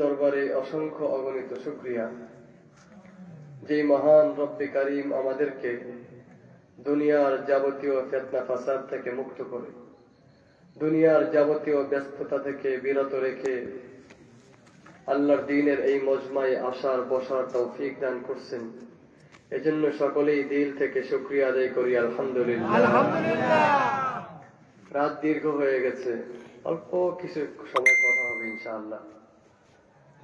দরবারে অসংখ্য অগণিত শুকরিয়া, যে মহান রব্বে কারীম আমাদেরকে দুনিয়ার যাবতীয় ফিতনা ফাসাদ থেকে মুক্ত করে, দুনিয়ার যাবতীয় ব্যস্ততা থেকে বিরত রেখে আল্লাহর দ্বীনের এই মজমায় আসার বসার তৌফিক দান করছেন। এজন্য সকলেই দিল থেকে শুকরিয়া আদায় করি আলহামদুলিল্লাহ। রাত দীর্ঘ হয়ে গেছে, অল্প কিছু সময় কথা হবে ইনশাআল্লাহ।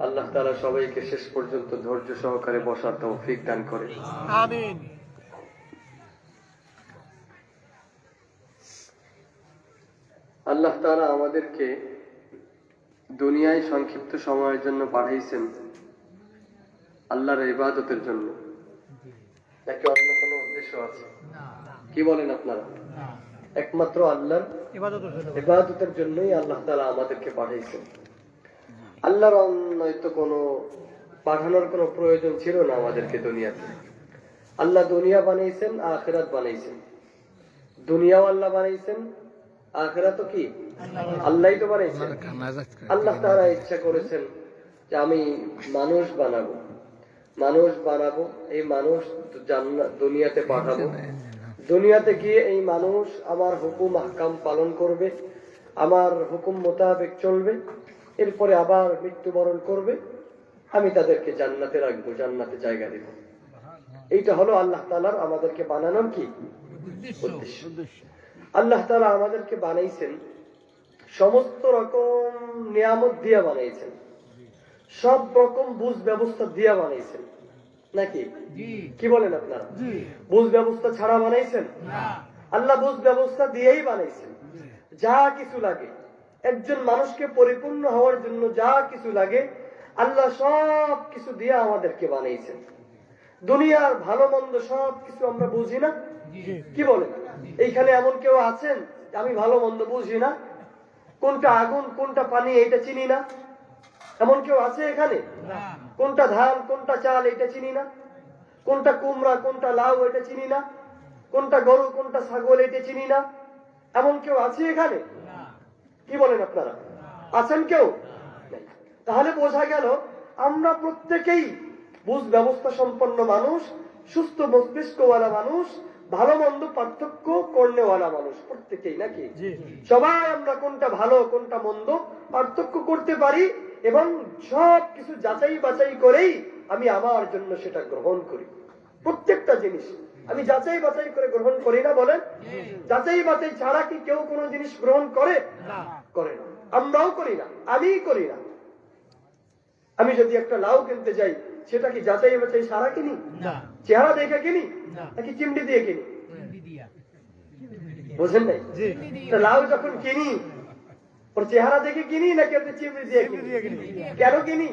আল্লাহ তাআলা সবাইকে শেষ পর্যন্ত ধৈর্য সহকারে বসার তৌফিক দান করে, আমিন। আল্লাহ তাআলা আমাদেরকে দুনিয়ায় সংক্ষিপ্ত সময়ের জন্য পাঠাইছেন আল্লাহর ইবাদতের জন্য, নাকি অন্য কোনো উদ্দেশ্য আছে? কি বলেন আপনারা? একমাত্র আল্লাহর ইবাদতের জন্যই আল্লাহ তাআলা আমাদেরকে পাঠাইছেন। আল্লাহর নয়তো কোনো পাঠানোর কোনো প্রয়োজন ছিল না আমাদেরকে দুনিয়াতে। আল্লাহ দুনিয়া বানাইছেন, আখিরাত বানাইছেন। দুনিয়াও আল্লাহ বানাইছেন, আখিরাতও কি আল্লাহই তো বানাইছেন। আল্লাহ তাআলা ইচ্ছা করেছেন যে আমি মানুষ বানাবো, এই মানুষ দুনিয়াতে পাঠাবো। দুনিয়াতে গিয়ে এই মানুষ আমার হুকুম আহকাম পালন করবে, আমার হুকুম মোতাবেক চলবে, এরপরে আবার মৃত্যুবরণ করবে, আমি তাদেরকে জান্নাতে রাখবো, জান্নাতে জায়গা দেব। এইটা হলো আল্লাহ তাআলার আমাদেরকে বানানোর কি উদ্দেশ্য। আল্লাহ তাআলা আমাদেরকে বানাইছেন সমস্ত রকম নিয়ামত দিয়া বানাইছেন, সব রকম বুঝ ব্যবস্থা দিয়া বানাইছেন, নাকি কি বলেন আপনারা? বুঝ ব্যবস্থা ছাড়া বানাইছেন? আল্লাহ বুঝ ব্যবস্থা দিয়েই বানাইছেন। যা কিছু লাগে একজন মানুষকে পরিপূর্ণ হওয়ার জন্য, যা কিছু লাগে আল্লাহ সব কিছু দিয়ে আমাদেরকে বানাইছেন। দুনিয়ার ভালো মন্দ সব কিছু আমরা বুঝি না, কি বলেন? এইখানে এমন কেউ আছেন আমি ভালো মন্দ বুঝি না, কোনটা আগুন কোনটা পানি এটা চিনি না? এমন কেউ আছে এখানে? কোনটা ধান কোনটা চাল এটা চিনি না, কোনটা কুমড়া কোনটা লাউ এটা চিনি না, কোনটা গরু কোনটা ছাগল এটা চিনি না? এমন কেউ আছে এখানে? কি বলেন আপনারা? আছেন কেউ? তাহলে বোঝা গেল আমরা প্রত্যেকেই বুঝ ব্যবস্থা সম্পন্ন মানুষ, সুস্থ মস্তিষ্কওয়ালা মানুষ, ভালো মন্দ পার্থক্য করনেওয়ালা মানুষ প্রত্যেকেই, নাকি? সবাই আমরা কোনটা ভালো কোনটা মন্দ পার্থক্য করতে পারি এবং সব কিছু যাচাই বাছাই করেই আমি আমার জন্য সেটা গ্রহণ করি। প্রত্যেকটা জিনিস আমি যাচাই বাছাই করে গ্রহণ করি না, বলেন? যাচাই বাছাই ছাড়া কি কেউ কোনো জিনিস গ্রহণ করে? করে না। আমরাও করি না, আমিই করি না। আমি যদি একটা লাউ কিনতে যাই সেটা কি যাচাই বাছাই ছাড়া কিনি? চেহারা দেখে কিনি নাকি চিমড়ি দিয়ে কিনি? বুঝেন নাই? লাউ যখন কিনি ওর চেহারা দেখে কিনি নাকি ওর চিমড়ি দিয়ে কিনি? কেন কিনি?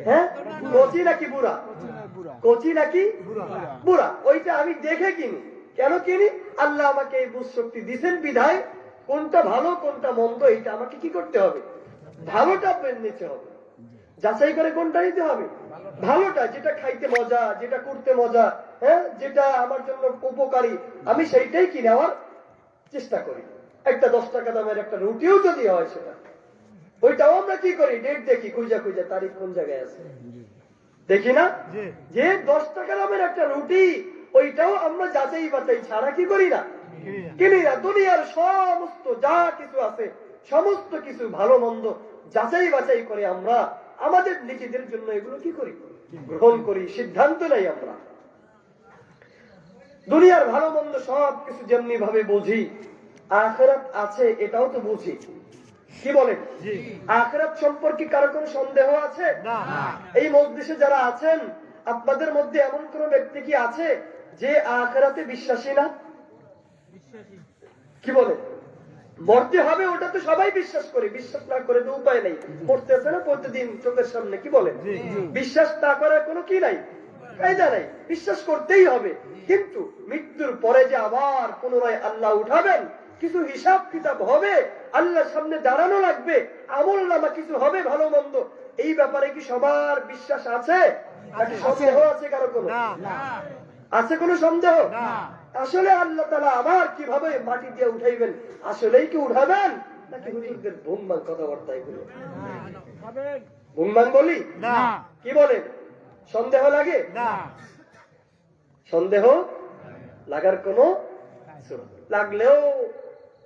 হ্যাঁ, কচি নাকি বুড়া? কচি নাকি বুড়া, ওইটা আমি দেখে কিনি। কেন কিনি? আল্লাহ আমাকে এই বুঝ শক্তি দিচ্ছেন বিধায় কোনটা ভালো কোনটা মন্দ এইটা আমাকে কি করতে হবে? ভালোটা নিতে হবে, যাচাই করে কোনটা নিতে হবে? ভালোটা, যেটা খাইতে মজা, যেটা করতে মজা, হ্যাঁ, যেটা আমার জন্য উপকারী, আমি সেইটাই কিনে নেওয়ার চেষ্টা করি। একটা 10 টাকা দামের একটা রুটিও যদি হয় সেটা, ওইটাও আমরা কি করি? ডেট দেখি, খুঁজা তারিখ কোন জায়গায় আছে, দেখি না? যে 10 টাকা দামের একটা রুটি, ওইটাও আমরা যাচাই বাছাই ছাড়া কি করি না? কিনি না। দুনিয়ার সমস্ত যা কিছু আছে সমস্ত কিছু ভালো মন্দ যাচাই বাছাই করে আমরা আমাদের নিজেদের জন্য এগুলো কি করি? গ্রহণ করি, সিদ্ধান্ত নেই আমরা। দুনিয়ার ভালো মন্দ সব কিছু যেমনি ভাবে বুঝি, আখিরাত আছে এটাও তো বুঝি, কি বলেন? আখিরাত সম্পর্কে কারো কোনো সন্দেহ আছে? এই মজলিসে যারা আছেন আপনাদের মধ্যে এমন কোন ব্যক্তি কি আছে যে আখিরাতে বিশ্বাসী না? কি বলে? মরতে হবে ওটা তো সবাই বিশ্বাস করে, বিশ্বাস না করে তো উপায় নেই। পড়তেছে না প্রতিদিন চোখের সামনে, কি বলেন? বিশ্বাস না করার কোনো কি নাই, কায়দা নাই, বিশ্বাস করতেই হবে। কিন্তু মৃত্যুর পরে যে আবার পুনরায় আল্লাহ উঠাবেন, কিছু হিসাব কিতাব হবে, আল্লাহর সামনে দাঁড়ানো লাগবে, আমল নামা কিছু হবে ভালো মন্দ, এই ব্যাপারে কি সবার বিশ্বাস আছে নাকি সন্দেহ আছে কারো? কোনো আছে কোনো সন্দেহ? আসলে আল্লাহ তাআলা আবার কিভাবে মাটি দিয়ে উঠাইবেন, আসলেই কি উঠাবেন নাকি হুজুরদের ভুমভাং কথাবার্তা এগুলো? বুংবাং বলি না, কি বলেন? সন্দেহ লাগে? না, সন্দেহ লাগার কোনো লাগলেও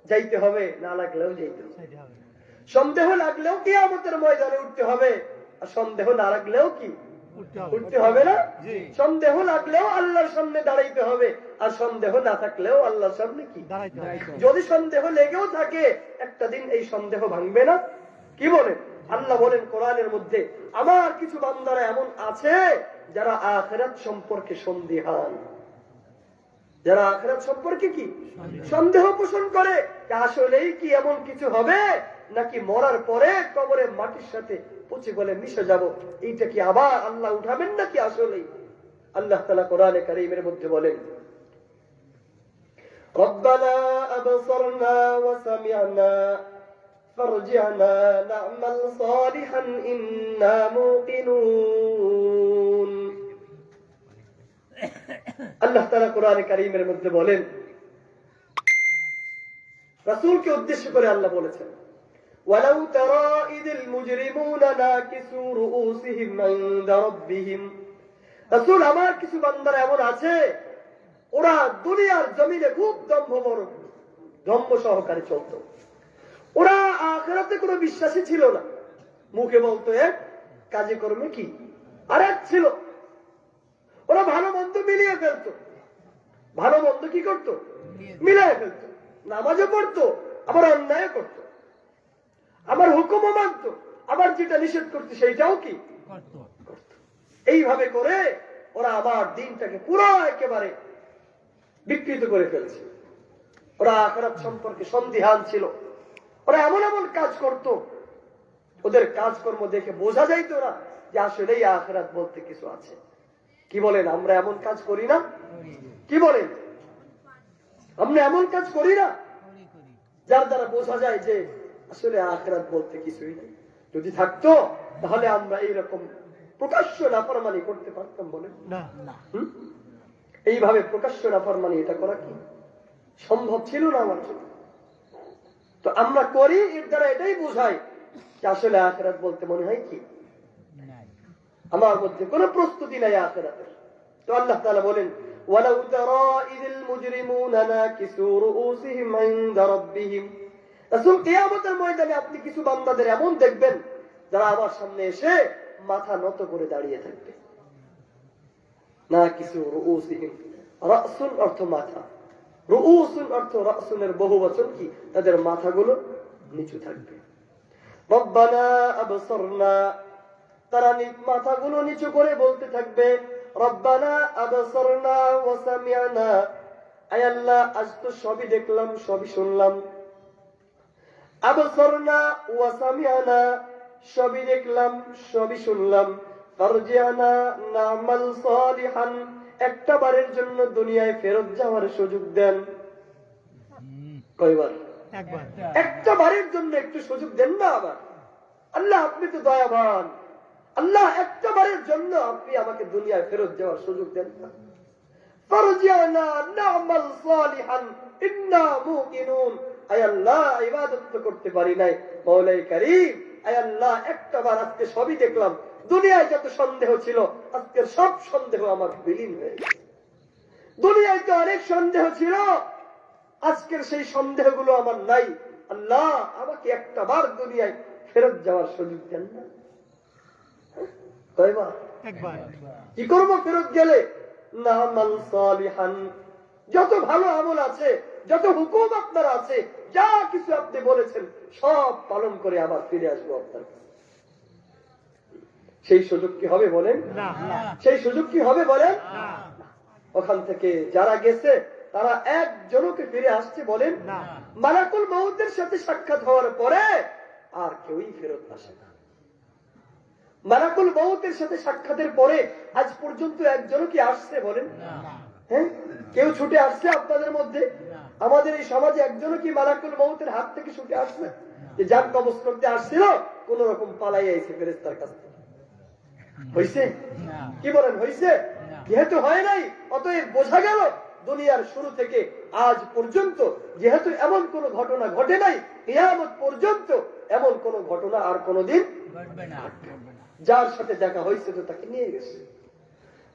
যাইতে হবে, না লাগলেও যাইতে হবে। সেটা হবে। সন্দেহ লাগলেও কিয়ামতের ময়দানে উঠতে হবে, আর সন্দেহ না লাগলেও কি উঠতে হবে। উঠতে হবে না? জি। সন্দেহ লাগলেও আল্লাহর সামনে দাঁড়াইতে হবে, আর সন্দেহ না থাকলেও আল্লাহর সামনে কি দাঁড়াইতে হবে। যদি সন্দেহ লেগেও থাকে একটা দিন এই সন্দেহ ভাঙবে না। কি বলেন? আল্লাহ বলেন কোরআনের মধ্যে, আমার কিছু বান্দারা এমন আছে যারা আখিরাত সম্পর্কে সন্দিহান, যারা আখিরাত সম্পর্কে কি সন্দেহ পোষণ করে যে আসলেই কি এমন কিছু হবে, নাকি মরার পরে কবরে মাটির সাথে পচে গলে মিশে যাব, এইটা কি আবার আল্লাহ উঠাবেন নাকি আসলেই? আল্লাহ তাআলা কোরআনে কারীমের মধ্যে বলেন, ربنا أبصرنا وسمعنا فارجعنا نعمل صالحا إنا موقنون। আল্লাহ তাআলা কোরআনে কারীমের মধ্যে বলেন, রাসূলকে উদ্দেশ্য করে আল্লাহ বলেছেন, ওয়ালাউ তারা ইদিল মুজরিমুনা নাকিসু রুউসিহিম ইনদা রাব্বিহিম। রাসূল, আমার কিছু বান্দারা এমন আছে ওরা দুনিয়ার জমিনে খুব দম্ভ সহকারে চলত, ওরা আখিরাতে কোনো বিশ্বাসী ছিল না, মুখে বলতো এক, কাজে কর্মে কি আরেক ছিল। ওরা ভালো মন্দ মিলিয়ে ফেলতো, ভালো মন্দ কি করতো মিলিয়ে ফেলতো, নামাজও পড়তো আবার অন্যায় করতো, আবার হুকুমও মানতো, আবার যেটা নিষেধ করতো সেইটাও কি করতো। এইভাবে করে ওরা আমার দিনটাকে পুরো একেবারে বিকৃত করে ফেলছে। ওরা আখিরাত সম্পর্কে সন্দিহান ছিল, ওরা এমন এমন কাজ করত, ওদের কাজকর্ম দেখে বোঝা যাইতো না যে আসলেই আখিরাত বলতে কিছু আছে। কি বলেন? আমরা এমন কাজ করি না? কি বলেন? আমরা এমন কাজ করি না যার দ্বারা বোঝা যায় যে আসলে আখিরাত বলতে কিছুই নেই। যদি থাকতো তাহলে আমরা এইরকম প্রকাশ্য নাফরমানি করতে পারতাম? বলেন না, এইভাবে প্রকাশ্য নাফরমানি এটা করা কি সম্ভব ছিল না আমার জন্য? তো আমরা করি, এর দ্বারা এটাই বোঝায় যে আসলে আখিরাত বলতে মনে হয় কি আমার মধ্যে কোনো প্রস্তুতি নাই আখিরাতের। তো আল্লাহ তাআলা বলেন, ওয়ালাউ তারা ইদিল মুজরিমুনা নাকিসু রুউসিহিম ইনদা রাব্বিহিম। রাসূল, কিয়ামতের ময়দানে আপনি কিছু বান্দাদের এমন দেখবেন যারা আমার সামনে এসে মাথা নত করে দাঁড়িয়ে থাকবে। নাকিসু রুউসিহিম, রাসুন অর্থ মাথা, রুউসুন অর্থ রাসুনের বহুবচন কি, তাদের মাথাগুলো নিচু থাকবে। রব্বানা আবসারনা, তারা মাথাগুলো নিচু করে বলতে থাকবে, রব্বানা আবসারনা ওয়া সামি'না, আয় আল্লাহ আজ তো সবই দেখলাম, সবই শুনলাম। আবসারনা ওয়া সামি'না, সবই দেখলাম, সবই শুনলাম। ফারজি'না না'মাল সালিহান, একটা বারের জন্য দুনিয়ায় ফেরত যাওয়ার সুযোগ দেন। কয়বার? একবার। একটা বারের জন্য একটু সুযোগ দেন না আবার। আল্লাহ, আপনি তো দয়াবান, আল্লাহ একটা বারের জন্য আপনি আমাকে দুনিয়ায় ফেরত যাওয়ার সুযোগ দেন না। ফারজি'না না'মাল সালিহান ইন্না মুকিনুন, আয় আল্লাহ ইবাদত তো করতে পারি নাই, মাওলাই কারীম আয় আল্লাহ একটা বার আজকে সবই দেখলাম, দুনিয়ায় যত সন্দেহ ছিল আজকে সব সন্দেহ আমার বিলীন হয়ে গেছে। দুনিয়ায় তো অনেক সন্দেহ ছিল, আজকের সেই সন্দেহগুলো আমার নাই। আল্লাহ আমাকে একটা বার দুনিয়ায় ফেরত যাওয়ার সুযোগ দেন না। কয়বার? একবার। কি করব ফেরত গেলে? না'মাল সালিহান, যত ভালো আমল আছে, যত হুকুম আপনার আছে, যা কিছু আপনি বলেছেন সব পালন করে আবার ফিরে আসবো আপনার কাছে। সেই সুযোগ কি হবে বলেন? না, সেই সুযোগ কি হবে বলেন? না, ওখান থেকে যারা গেছে তারা একজনকে ফিরে আসছে বলেন? না। মালাকুল মউতের সাথে সাক্ষাৎ হওয়ার পরে আর কেউই ফেরত আসে না। মালাকুল মউতের সাথে সাক্ষাতের পরে আজ পর্যন্ত একজনও কি আসছে বলেন? হ্যাঁ, কেউ ছুটে আসছে আপনাদের মধ্যে? আমাদের এই সমাজে একজনও কি মালাকুল মউতের হাত থেকে ছুটে আসছে যে যার কবজ করতে আসছিল কোন রকম পালাই আইছে ফেরেশতার কাছ থেকে? হইছে? কি বলেন, হইছে? যেহেতু হয় নাই, অতএব বোঝা গেল দুনিয়ার শুরু থেকে আজ পর্যন্ত যেহেতু এমন কোন ঘটনা ঘটে নাই, কিয়ামত পর্যন্ত এমন কোন ঘটনা আর কোনদিন যার সাথে দেখা হয়েছে তো তাকে নিয়ে গেছে,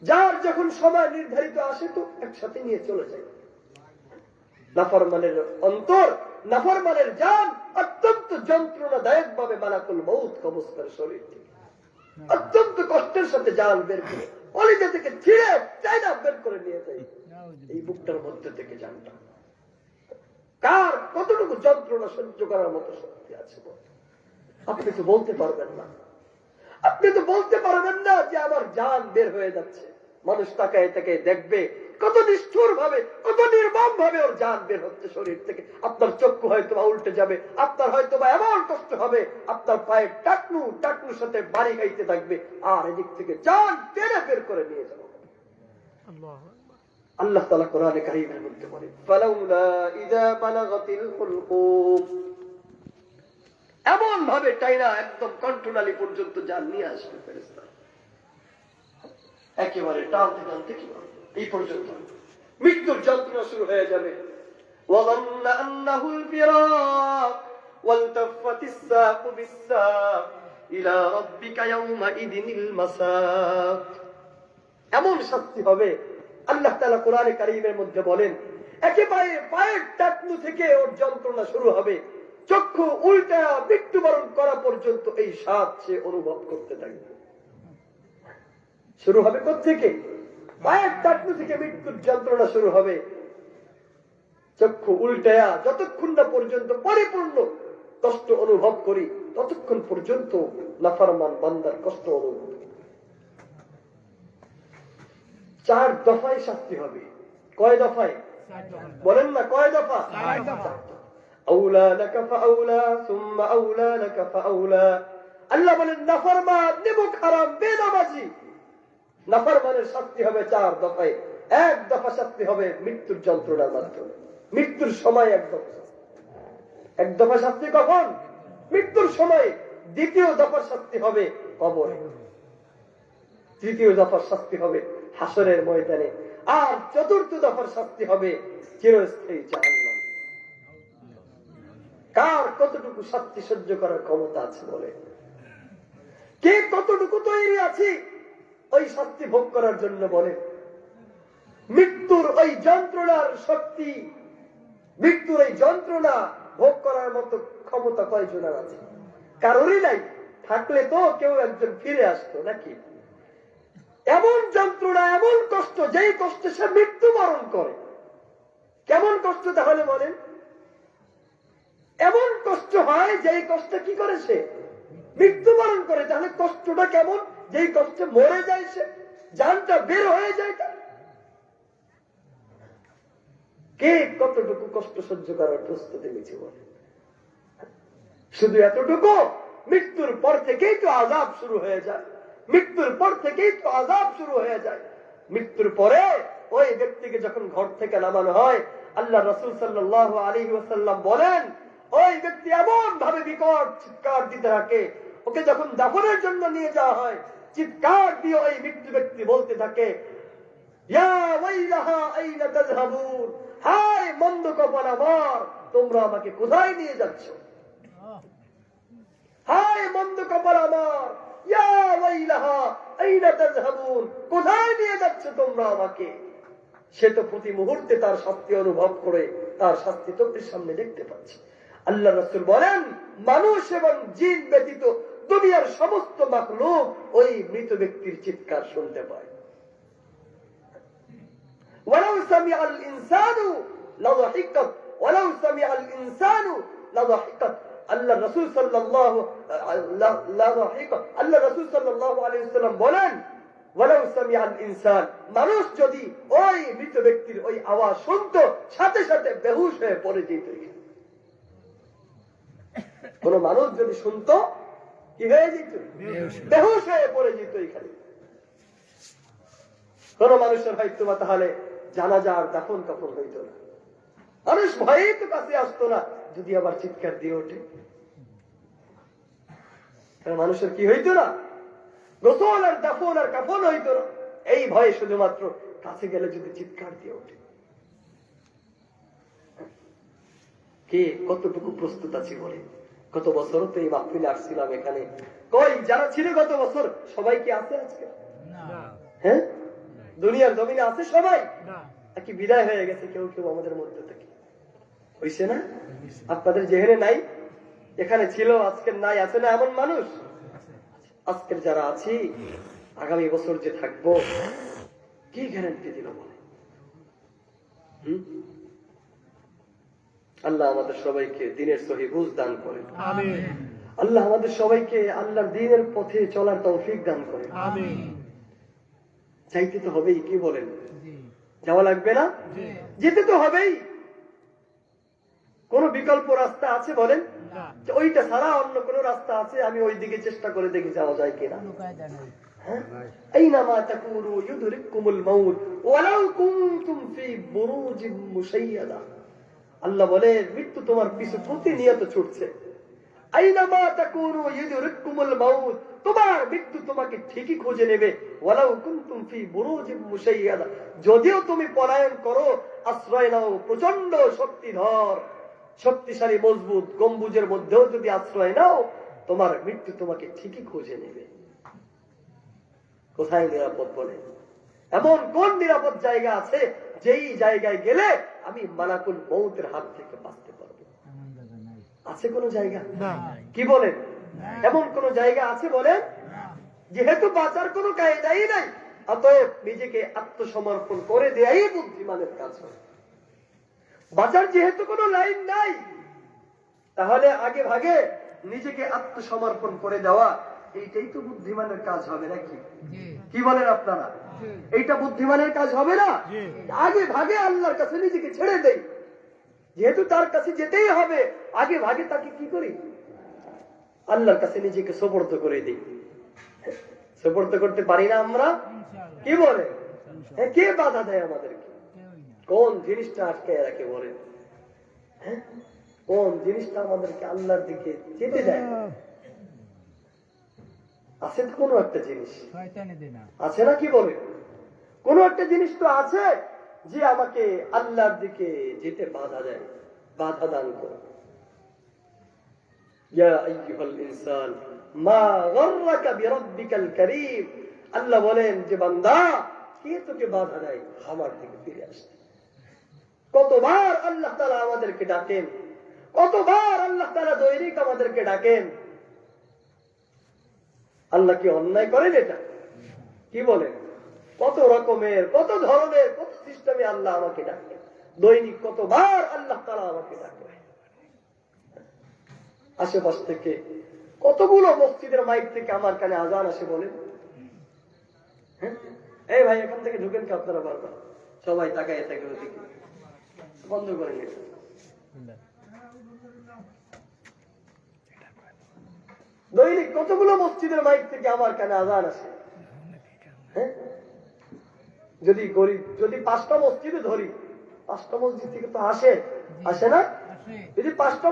যার যখন সময় নির্ধারিত আসে তো একসাথে নিয়ে চলে যায়। নাফরমানের অন্তর, নাফরমানের জান অত্যন্ত যন্ত্রণাদায়ক ভাবে মালাকুল মউত কবজ করে শরীর থেকে, অত্যন্ত কষ্টের সাথে জান বের করে কলিজা থেকে ছিঁড়ে চাইনা বের করে নিয়ে যায় এই বুকটার মধ্যে থেকে। জানটা কার কতটুকু যন্ত্রণা সহ্য করার মতো শক্তি আছে আপনি তো বলতে পারবেন না। আপনি তো বলতে পারবেন না যে আমার জান বের হয়ে যাচ্ছে। মানুষ তাকায় তাকায় দেখবে কত নিষ্ঠুর ভাবে, কত নির্মম ভাবে ওর জান বের হচ্ছে শরীর থেকে। আপনার চক্ষু হয়তো বা উল্টে যাবে, আপনার হয়তো বা এমন কষ্ট হবে, আপনার পায়ের টাকনুর সাথে বাড়ি খাইতে থাকবে, আর এদিক থেকে জান টেনে বের করে নিয়ে যাবে। আল্লাহ তাআলা কোরআনে কারীমের মধ্যে বলেন, ফালাউলা ইযা বালাগাতিল হুলকুম, এমন ভাবে টাইনা একদম কণ্ঠনালী পর্যন্ত জান নিয়ে আসবে ফেরেশতা, একেবারে টানতে টানতে কি এই পর্যন্ত মৃত্যুর যন্ত্রণা শুরু হয়ে যাবে। ওয়াযান্না আন্নাহুল ফিরাক ওয়ালতাফাতিস সাকু বিস-সাক ইলা রাব্বিকা ইয়াওমা ইদিনিল মাসাক। এমন শাস্তি হবে, আল্লাহ তাআলা কোরআনে কারীমের মধ্যে বলেন, একেবারে পায়ের টাকনু থেকে ওর যন্ত্রণা শুরু হবে, চক্ষু উল্টা মৃত্যুবরণ করা পর্যন্ত এই স্বাদ সে অনুভব করতে থাকবে। শুরু হবে কোত্থেকে? পায়ের টাকনু থেকে মৃত্যুর যন্ত্রণা শুরু হবে, চক্ষু উল্টায়া যতক্ষণ না পর্যন্ত পরিপূর্ণ কষ্ট অনুভব করি ততক্ষণ পর্যন্ত নাফরমান বান্দার কষ্ট অনুভব। 4 দফায় শাস্তি হবে। কয় দফায় বলেন না? কয় দফা? আউলা লাকা ফাউলা সুম্মা আউলা লাকা ফাউলা। আল্লাহ বলেন নাফরমান, নিমুখ হারাম, বেনামাজি নাফরমানের শাস্তি হবে 4 দফায়। 1 দফা শাস্তি হবে মৃত্যুর যন্ত্রণার মাধ্যমে, মৃত্যুর সময় 1 দফা। 1 দফা শাস্তি কখন? মৃত্যুর সময়। 2য় দফার শাস্তি হবে কবরে। 3য় দফার শাস্তি হবে হাসরের ময়দানে। আর 4র্থ দফার শাস্তি হবে চিরস্থায়ী জাহান্নাম। কার কতটুকু শাস্তি সহ্য করার ক্ষমতা আছে বলে? কে কতটুকু তৈরি আছে ওই শাস্তি ভোগ করার জন্য বলে? মৃত্যুর ওই যন্ত্রণার শক্তি, মৃত্যুর এই যন্ত্রণা ভোগ করার মতো ক্ষমতা কয়জনের আছে? কারোরই নাই। থাকলে তো কেউ একজন ফিরে আসতো নাকি? এমন যন্ত্রণা, এমন কষ্ট, যেই কষ্টে সে মৃত্যুবরণ করে। কেমন কষ্ট তাহলে বলেন? এমন কষ্ট হয় যেই কষ্টে কি করে সে মৃত্যুবরণ করে। তাহলে কষ্টটা কেমন? যেই কষ্টে মরে যায় সে, জানটা বের হয়ে যায় তার। কে কতটুকু কষ্ট সহ্য করার প্রস্তুতি নিচ্ছে বলে? শুধু এতটুকু, মৃত্যুর পর থেকেই তো আযাব শুরু হয়ে যায়। মৃত্যুর পর থেকেই তো আযাব শুরু হয়ে যায়। মৃত্যুর পরে ওই ব্যক্তিকে যখন ঘর থেকে নামানো হয়, আল্লাহ রাসূল সাল্লাল্লাহু আলাইহি ওয়াসাল্লাম বলেন, ওই ব্যক্তি এমন ভাবে বিকট চিৎকার দিতে থাকে, ওকে যখন দাফনের জন্য নিয়ে যাওয়া হয়, চিৎকার দিয়ে ওই মৃত্যু ব্যক্তি বলতে থাকে, ইয়া ওয়াইলাহা আইনা তাযহাবুন, হায় মন্দ কপাল আমার, তোমরা আমাকে কোথায় নিয়ে যাচ্ছ? হায় মন্দ কপাল আমার, ইয়া ওয়াইলাহা আইনা তাযহাবুন, কোথায় নিয়ে যাচ্ছ তোমরা আমাকে? সে তো প্রতি মুহূর্তে তার শাস্তি অনুভব করে, তার শাস্তি চোখের সামনে দেখতে পাচ্ছে। আল্লাহ রাসূল বলেন, মানুষ এবং জিন ব্যতীত দুনিয়ার সমস্ত মাখলুক ওই মৃত ব্যক্তির চিৎকার শুনতে পায়। ওয়ালাউ সামিআল ইনসানু লাযাহিকাত, ওয়ালাউ সামিআল ইনসানু লাযাহিকাত। আল্লাহ রাসূল সাল্লাল্লাহু আলাইহি ওয়াসাল্লাম বলেন, ওয়ালাউ সামিআল ইনসান, মানুষ যদি ওই মৃত ব্যক্তির ওই আওয়াজ শুনতো, সাথে সাথে বেহুশ হয়ে পড়ে যেত। কোন মানুষ যদি শুনতো, কি হয়ে যেত? বেহুশ হয়ে পড়ে যেত। এখানে কোন মানুষের হয়তো বা তাহলে জানাজা আর দাফন কাফন হইত না। মানুষ ভয়েই তো কাছে আসতো না, যদি আবার চিৎকার দিয়ে ওঠে। মানুষের কি হইতো না? গোসল আর দাফন আর কাফন হইতো না, এই ভয়ে শুধুমাত্র কাছে গেলে যদি চিৎকার দিয়ে ওঠে। কে কতটুকু প্রস্তুত আছে বলে? গত বছরও তো এই মাহফিলে আসছিলাম এখানে, কই যারা ছিল গত বছর সবাই কি আছে আজকে? হ্যাঁ, দুনিয়ার জমিনে আছে সবাই নাকি বিদায় হয়ে গেছে কেউ কেউ আমাদের মধ্যে থেকে? হইছে না? আপনাদের যেখানে নাই এখানে ছিল, আজকের নাই, আছে না এমন মানুষ? আজকের যারা আছি আগামী বছর যে থাকবো কি গ্যারান্টি দিল বলে? আল্লাহ আমাদের সবাইকে দিনের সহি বুঝ দান করেন। আল্লাহ আমাদের সবাইকে আল্লাহর দিনের পথে চলার তৌফিক দান করেন। চাইতে তো হবেই, কি বলেন? যাওয়া লাগবে না? যেতে তো হবেই। কোন বিকল্প রাস্তা আছে বলেন? ওইটা ছাড়া অন্য কোন রাস্তা আছে? আমি ওই দিকে চেষ্টা করে দেখি যাওয়া যায় কিনা। আইনামা তাকুনু ইউদরিকুমুল মাউত ওয়ালাউ কুনতুম ফি বুরুজিম মুশাইয়াদা। আল্লাহ বলে মৃত্যু তোমার পিছু প্রতিনিয়ত ছুটছে। আইনামা তাকুনু ইউদরিকুমুল মাউত, তোমার মৃত্যু তোমাকে ঠিকই খুঁজে নেবে। ওয়ালাউ কুনতুম ফি বুরুজিম মুশাইয়াদা, যদিও তুমি পলায়ন করো, আশ্রয় নাও প্রচন্ড শক্তিধর শক্তিশালী মজবুত গম্বুজের মধ্যেও যদি আশ্রয় নাও, তোমার মৃত্যু তোমাকে ঠিকই খুঁজে নেবে। কোথায় নিরাপদ বলে? এমন কোন নিরাপদ জায়গা আছে যেই জায়গায় গেলে আমি মালাকুল মউতের হাত থেকে বাঁচতে পারবো? আছে কোন জায়গা? কি বলেন? এমন কোন জায়গা আছে বলেন? যেহেতু বাঁচার কোন কায়দাই নাই, অতএব নিজেকে আত্মসমর্পণ করে দেয়াই বুদ্ধিমানের কাজ হয়। বাঁচার যেহেতু কোনো লাইন নাই, তাহলে আগে ভাগে নিজেকে আত্মসমর্পণ করে দেওয়া, এইটাই তো বুদ্ধিমানের কাজ হবে নাকি? কি বলেন আপনারা? এইটা বুদ্ধিমানের কাজ হবে না? আগে ভাগে আল্লাহর কাছে নিজেকে ছেড়ে দেই, যেহেতু তার কাছে যেতেই হবে, আগে ভাগে তাকে কি করি? আল্লাহর কাছে নিজেকে সোপর্দ করে দিই। সোপর্দ করতে পারি না আমরা? কি বলে? কে বাধা দেয় আমাদেরকে? কোন জিনিসটা আটকে রাখে বলেন? কোন জিনিসটা আমাদেরকে আল্লাহর দিকে যেতে দেয়? আছে তো কোনো একটা জিনিস, আছে না? কি বলে? কোন একটা জিনিস তো আছে যে আমাকে আল্লাহর দিকে যেতে বাধা দেয়, বাধা দান করে। ইয়া আইয়ুহাল ইনসান মা গররাকা বিরাব্বিকাল কারীম, আল্লাহ বলেন যে বান্দা, কে তোকে বাধা দেয় আমার দিকে ফিরে আসতে? কতবার আল্লাহ তাআলা আমাদেরকে ডাকেন, কতবার আল্লাহ তাআলা দৈনিক আমাদেরকে ডাকেন। আল্লাহ কি অন্যায় করেন? এটা কি বলেন? কত রকমের, কত ধরনের, কত সিস্টেমে আল্লাহ আমাকে ডাকে। দৈনিক কতবার আল্লাহ তাআলা আমাকে ডাকে। আশেপাশ থেকে কতগুলো মসজিদের মাইক থেকে আমার কানে আজান আসে বলেন? এই ভাই এখান থেকে ঢুকেন কি আপনারা? বারবার সবাই তাকায় থাকে ওদিকে, বন্ধ করে নিন। দৈনিক কতগুলো মসজিদের মাইক থেকে আমার কানে আজান আসে। যদি গরিব, যদি 5টা মসজিদে ধরি, 5টা মসজিদ থেকে তো আসে, আসে না? যদি 5টা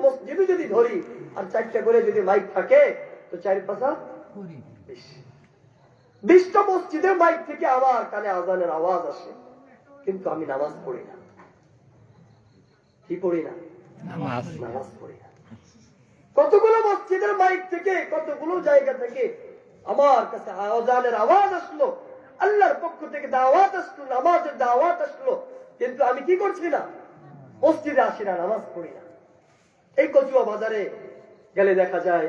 মসজিদে যদি ধরি আর 4টা করে যদি মাইক থাকে, তো 4×5 20টা মসজিদের মাইক থেকে আমার কানে আজানের আওয়াজ আসে, কিন্তু আমি নামাজ পড়ি না। কি পড়ি না? নামাজ পড়ি না। কতগুলো মসজিদের মাইক থেকে, কতগুলো জায়গা থেকে আমার কাছে আজানের আওয়াজ আসলো, আল্লাহর পক্ষ থেকে দাওয়াত আসলো, নামাজের দাওয়াত আসলো, কিন্তু আমি কি করছি না? মসজিদে আসি না, নামাজ পড়ি না। এই কচুয়া বাজারে গেলে দেখা যায়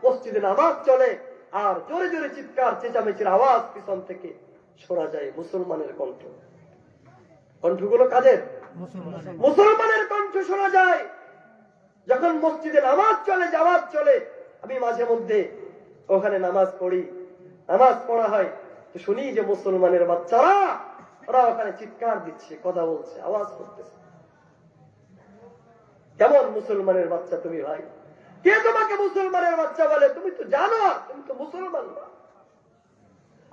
মসজিদে নামাজ চলে, আর জোরে জোরে চিৎকার চেঁচামেচির আওয়াজ পিছন থেকে শোনা যায় মুসলমানের কণ্ঠ। কণ্ঠগুলো কাদের? মুসলমানের কণ্ঠ শোনা যায়। যখন মসজিদে নামাজ চলে, জামাত চলে, আমি মাঝে মধ্যে ওখানে নামাজ পড়ি, নামাজ পড়া হয়, তো শুনি যে মুসলমানের বাচ্চারা ওরা ওখানে চিৎকার দিচ্ছে, কথা বলছে, আওয়াজ করতেছে। কেমন মুসলমানের বাচ্চা তুমি ভাই? কে তোমাকে মুসলমানের বাচ্চা বলে? তুমি তো জানো তুমি তো মুসলমান না।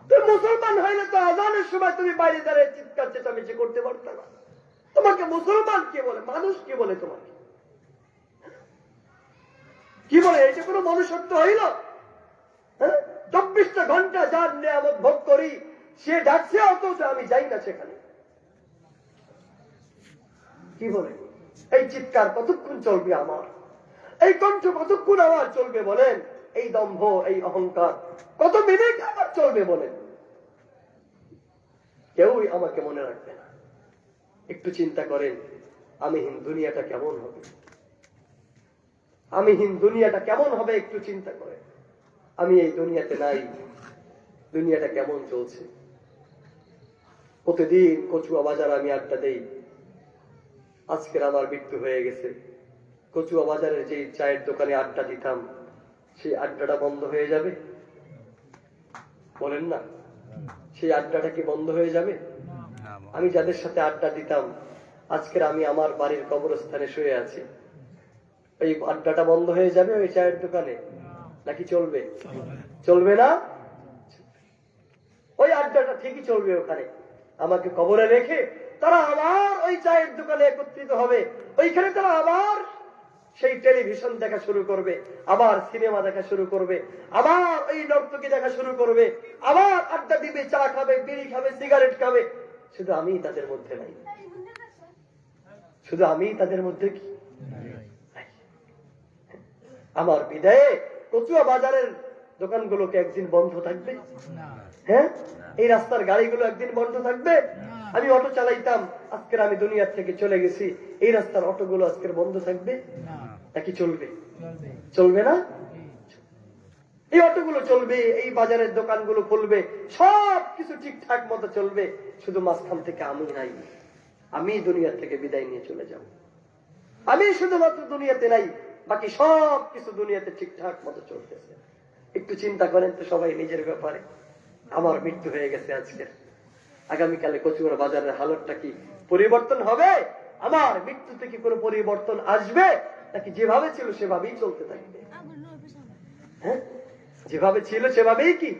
তুমি মুসলমান হইলে তো আজানের সময় তুমি বাইরে দাঁড়িয়ে চিৎকার চেঁচামেচি করতে পারতে না। তোমাকে মুসলমান কে বলে? মানুষ কে বলে তোমাকে? কি বলে? এটা কোনো মনুষ্যত্ব হইল? 24টা ঘন্টা যার নিয়ামত ভোগ করি, সে ডাকছে, অথচ আমি যাই না সেখানে। কি বলে? এই চিৎকার কতক্ষণ চলবে আমার? এই কণ্ঠ কতক্ষণ আবার চলবে বলেন? এই দম্ভ, এই অহংকার কত মিনিট আবার চলবে বলেন? কেউই আমাকে মনে রাখবে না। একটু চিন্তা করেন, আমিহীন দুনিয়াটা কেমন হবে? আমিহীন দুনিয়াটা কেমন হবে একটু চিন্তা করেন। আমি এই দুনিয়াতে নাই, দুনিয়াটা কেমন চলছে? প্রতিদিন কচুয়া বাজার আমি আড্ডা দেই। আজকের আমার মৃত্যু হয়ে গেছে। কচুয়া বাজারের যে চায়ের দোকানে আড্ডা দিতাম, সেই আড্ডাটা বন্ধ হয়ে যাবে? বলেন না, সেই আড্ডাটা কি বন্ধ হয়ে যাবে? আমি যাদের সাথে আড্ডা দিতাম, আজকের আমি আমার বাড়ির কবরস্থানে শুয়ে আছি। এই আড্ডাটা বন্ধ হয়ে যাবে ওই চায়ের দোকানে, নাকি চলবে? চলবে না? ওই আড্ডাটা ঠিকই চলবে ওখানে। আমাকে কবরে রেখে তারা আবার ওই চায়ের দোকানে একত্রিত হবে। ওইখানে তারা আবার সেই টেলিভিশন দেখা শুরু করবে, আবার সিনেমা দেখা শুরু করবে, আবার ওই নর্তকী দেখা শুরু করবে, আবার আড্ডা দিবে, চা খাবে, বিড়ি খাবে, সিগারেট খাবে। শুধু আমি তাদের মধ্যে নাই। শুধু আমি তাদের মধ্যে কি? আমার বিদায়ে কচুয়া বাজারের দোকানগুলোকে একদিন বন্ধ থাকবে? হ্যাঁ, এই রাস্তার গাড়িগুলো একদিন বন্ধ থাকবে? আমি অটো চালাইতাম, আজকের আমি দুনিয়ার থেকে চলে গেছি, এই রাস্তার অটোগুলো আজকের বন্ধ থাকবে নাকি চলবে? চলবে না? এই অটোগুলো চলবে, এই বাজারের দোকানগুলো খুলবে, সব কিছু ঠিকঠাক মতো চলবে। শুধু মাঝখান থেকে আমি নাই, আমি দুনিয়ার থেকে বিদায় নিয়ে চলে যাব। আমি শুধুমাত্র দুনিয়াতে নাই, বাকি সব কিছু দুনিয়াতে ঠিকঠাক মতো চলতেছে। একটু চিন্তা করেন তো সবাই নিজের ব্যাপারে। আমার মৃত্যু হয়ে গেছে আজকের, আগামীকালে কচুয়া বাজারের হালতটা কি পরিবর্তন হবে? আমার মৃত্যুতে কি কোনো পরিবর্তন আসবে, নাকি যেভাবে ছিল সেভাবেই চলতে থাকবে? হ্যাঁ, যেভাবে ছিল সেভাবেই কি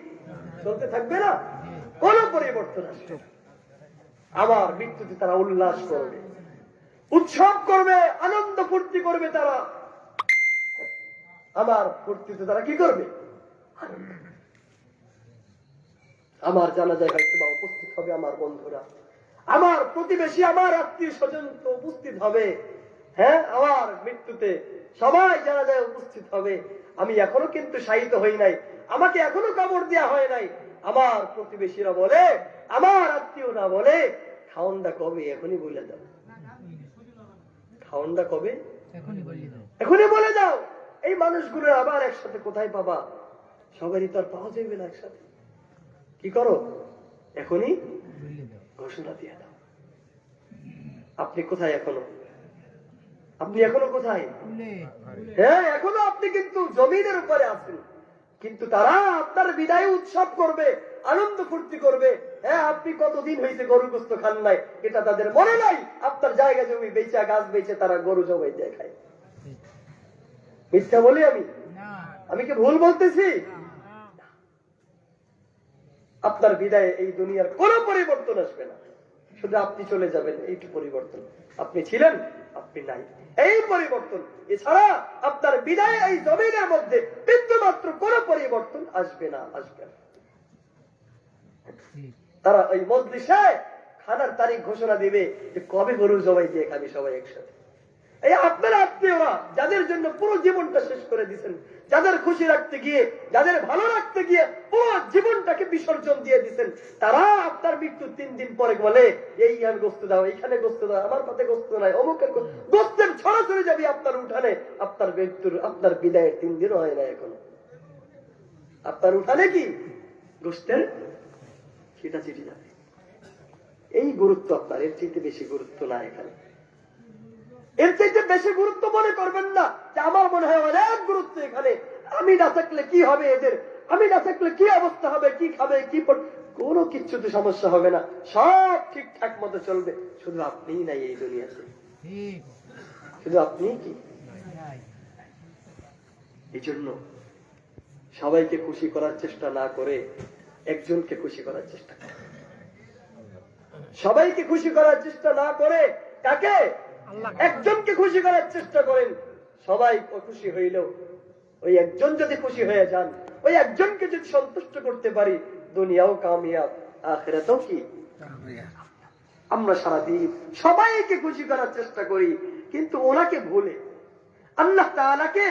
চলতে থাকবে? না, কোনো পরিবর্তন আসবে। আমার মৃত্যুতে তারা উল্লাস করবে, উৎসব করবে, আনন্দ ফুর্তি করবে। তারা আমার ফুর্তিতে তারা কি করবে? আমার জানাজায় হয়তো বা উপস্থিত হবে আমার বন্ধুরা, আমার প্রতিবেশী, আমার আত্মীয় স্বজন তো উপস্থিত হবে। হ্যাঁ, আমার মৃত্যুতে সবাই জানাজায় উপস্থিত হবে। আমি এখনো কিন্তু শায়িত হই নাই, আমাকে এখনো কবর দেওয়া হয় নাই। আমার প্রতিবেশীরা বলে, আমার আত্মীয়রা বলে, খাওনটা কবে? এখনই বলে দাও। খাওনটা কবে? এখনই বলে দাও। এই মানুষগুলো আবার একসাথে কোথায় পাবা? সবারই তো আর পাওয়া যাবে না একসাথে। কি করো? এখনই ঘোষণা দিয়ে দাও। আপনি কোথায় এখনো? আপনি এখনো কোথায়? হ্যাঁ, এখনো আপনি কিন্তু জমিনের উপরে আছেন, কিন্তু তারা আপনার বিদায় উৎসব করবে, আনন্দ ফুর্তি করবে। হ্যাঁ, আপনি কতদিন হয়েছে গরু গোস্ত খান নাই, এটা তাদের মনে নাই। আপনার জায়গা জমি বেচা, গাছ বেচে তারা গরু জবাই দিয়ে খায়। মিথ্যা বলি আমি? আমি কি ভুল বলতেছি? আপনার বিদায়ে এই দুনিয়ার কোন পরিবর্তন আসবে না, শুধু আপনি চলে যাবেন, এইটু পরিবর্তন। আপনি ছিলেন, আপনি নাই, এই পরিবর্তন। এছাড়া আপনার বিদায়ে এই জমিনের মধ্যে বিন্দুমাত্র কোন পরিবর্তন আসবে না, আসবে না। তারা ওই মজলিসে খানার তারিখ ঘোষণা দিবে যে কবে গরু জবাই দিয়ে খাবি সবাই একসাথে। এই আপনার আত্মীয়রা যাদের জন্য পুরো জীবনটা শেষ করে দিচ্ছেন, যাদের খুশি রাখতে গিয়ে, যাদের ভালো রাখতে গিয়ে পুরো জীবনটাকে বিসর্জন দিয়ে দিচ্ছেন, তারা আপনার মৃত্যুর 3 দিন পরে বলে এই গোস্ত দাও, এইখানে গোস্ত দাও, আমার পাতে গোস্ত নাই, অমুকের গোস্তের ছড়াছড়ি যাবে আপনার উঠানে। আপনার মৃত্যুর, আপনার বিদায়ের 3 দিনও হয় না এখনো। আপনার উঠানে কি গোস্তের সেটা চিঠি যাবে। এই গুরুত্ব আপনার, এর চাইতে বেশি গুরুত্ব না এখানে। এর চাইতে বেশি গুরুত্ব মনে করবেন না যে আমার মনে হয় অনেক গুরুত্ব এখানে। আমি না থাকলে কি হবে এদের, আমি না থাকলে কি অবস্থা হবে, কি খাবে, কি কোনো কিচ্ছুতে সমস্যা হবে না, সব ঠিকঠাক মতো চলবে। শুধু আপনিই নাই এই দুনিয়াতে, শুধু আপনি কি। এই জন্য সবাইকে খুশি করার চেষ্টা না করে একজনকে খুশি করার চেষ্টা করেন। সবাইকে খুশি করার চেষ্টা না করে কাকে? একজনকে খুশি করার চেষ্টা করেন। সবাই খুশি হইলেও ওই একজন যদি খুশি হয়ে যান, ওই একজনকে যদি সন্তুষ্ট করতে পারি, দুনিয়াও কামিয়াব, আখিরাতেও কি। আমরা সারাদিন সবাইকে খুশি করার চেষ্টা করি, কিন্তু ওনাকে ভুলে আল্লাহ তাআলাকে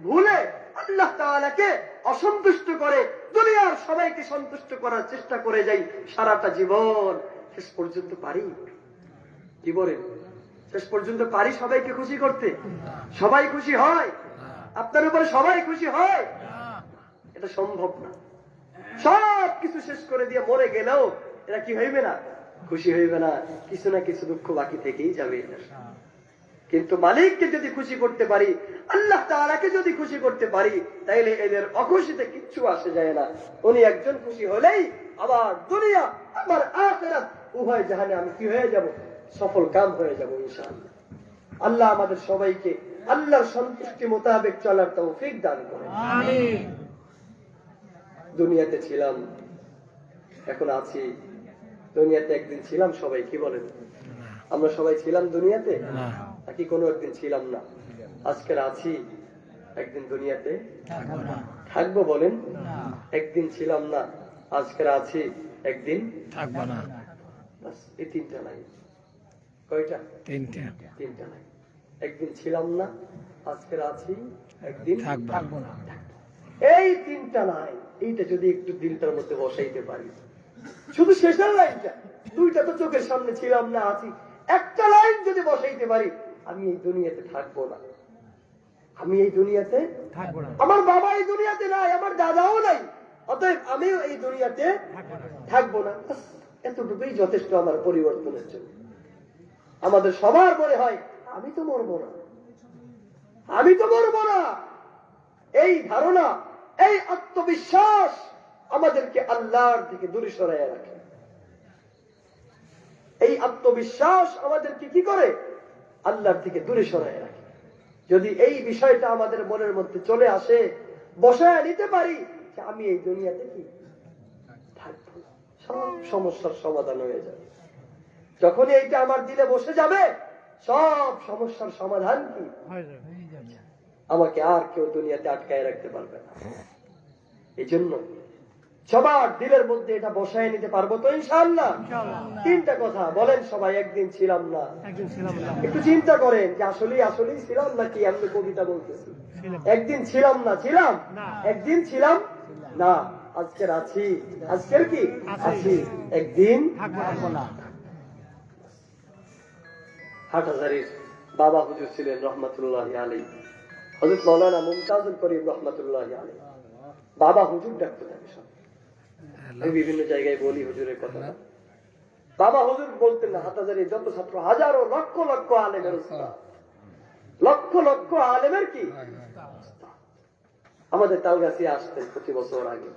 ভুলে আল্লাহ তাআলাকে অসন্তুষ্ট করে দুনিয়ার সবাইকে সন্তুষ্ট করার চেষ্টা করে যাই সারাটা জীবন, শেষ পর্যন্ত পারি? কি বলেন? শেষ পর্যন্ত পারি সবাইকে খুশি করতে? সবাই খুশি হয়? আপনার উপরে সবাই খুশি হয়? এটা সম্ভব না। সব কিছু শেষ করে দিয়ে মরে গেলেও এরা কি হইবে না? খুশি হইবে না। কিছু না কিছু দুঃখ বাকি থেকেই যাবে। কিন্তু মালিককে যদি খুশি করতে পারি, আল্লাহ তাআলাকে যদি খুশি করতে পারি, তাইলে এদের অখুশিতে কিচ্ছু আসে যায় না। উনি একজন খুশি হলেই আমার দুনিয়া আমার আখিরাত উভয় জাহানে আমি কি হয়ে যাব? সফল কাম হয়ে যাব ইনশাআল্লাহ। আল্লাহ আমাদের সবাইকে আল্লাহর সন্তুষ্টি মোতাবেক চলার তৌফিক দান করেন। আমিন। দুনিয়াতে ছিলাম, এখন আছি। দুনিয়াতে একদিন ছিলাম সবাই, কি বলেন? আমরা সবাই ছিলাম দুনিয়াতে নাকি কোনো একদিন ছিলাম না? আজকের আছি, একদিন দুনিয়াতে থাকবো বলেন? একদিন ছিলাম না, আজকের আছি, একদিন থাকবো না। বাস এই তিনটা নাই। কয়টা? তিনটা নাই। একদিন ছিলাম না, আজকের আছি, একদিন থাকবো না। এই তিনটা নাই। এইটা যদি একটু দিলটার মধ্যে বসাইতে পারি, শুধু শেষের লাইনটা, দুইটা তো চোখের সামনে ছিলাম না আছি, একটা লাইন যদি বসাইতে পারি, আমি এই দুনিয়াতে থাকবো না। আমি এই দুনিয়াতে থাকবো না। আমার বাবা এই দুনিয়াতে নাই, আমার দাদাও নাই, অতএব আমিও এই দুনিয়াতে থাকবো না। এতটুকুই যথেষ্ট আমার পরিবর্তনের জন্য। আমাদের সবার মনে হয় আমি তো মরবো না, আমি তো মরবো না। এই ধারণা, এই আত্মবিশ্বাস আমাদেরকে আল্লাহর দিকে দূরে সরাইয়া রাখে। এই আত্মবিশ্বাস আমাদেরকে কি করে? আল্লাহর দিকে দূরে সরাইয়া রাখে। যদি এই বিষয়টা আমাদের মনের মধ্যে চলে আসে, বসায় নিতে পারি যে আমি এই দুনিয়াতে কি থাকবো, সব সমস্যার সমাধান হয়ে যাবে। যখন এইটা আমার দিলে বসে যাবে, সব সমস্যার সমাধান কি হয়ে যাবে। আমাকে আর কেউ দুনিয়াতে আটকায় রাখতে পারবে না। এই জন্য সবার দিলের মধ্যে এটা বসায় নিতে পারবো তো ইনশাআল্লাহ? তিনটা কথা বলেন সবাই। একদিন ছিলাম না, একটু চিন্তা করেন যে আসলেই ছিলাম নাকি আমি কবিতা বলতেছি। একদিন ছিলাম না, ছিলাম, একদিন ছিলাম না, আজকের আছি, আজকের কি আছি, একদিন থাকবো না। হাটহাজারীর বাবা হুজুর ছিলেন রহমাতুল্লাহি আলাইহি, হযরত মাওলানা মুমতাজুল করিম রহমাতুল্লাহি আলাইহি। বাবা হুজুর ডাকতে থাকে সব। আমি বিভিন্ন জায়গায় বলি হুজুরের কথা। বাবা হুজুর বলতেন না। হাটহাজারীর যত ছাত্র, হাজারো লক্ষ লক্ষ আলেমের উস্তাদ, লক্ষ লক্ষ আলেমের কি আমাদের তালগাছি আসতেন প্রতি বছর আগে।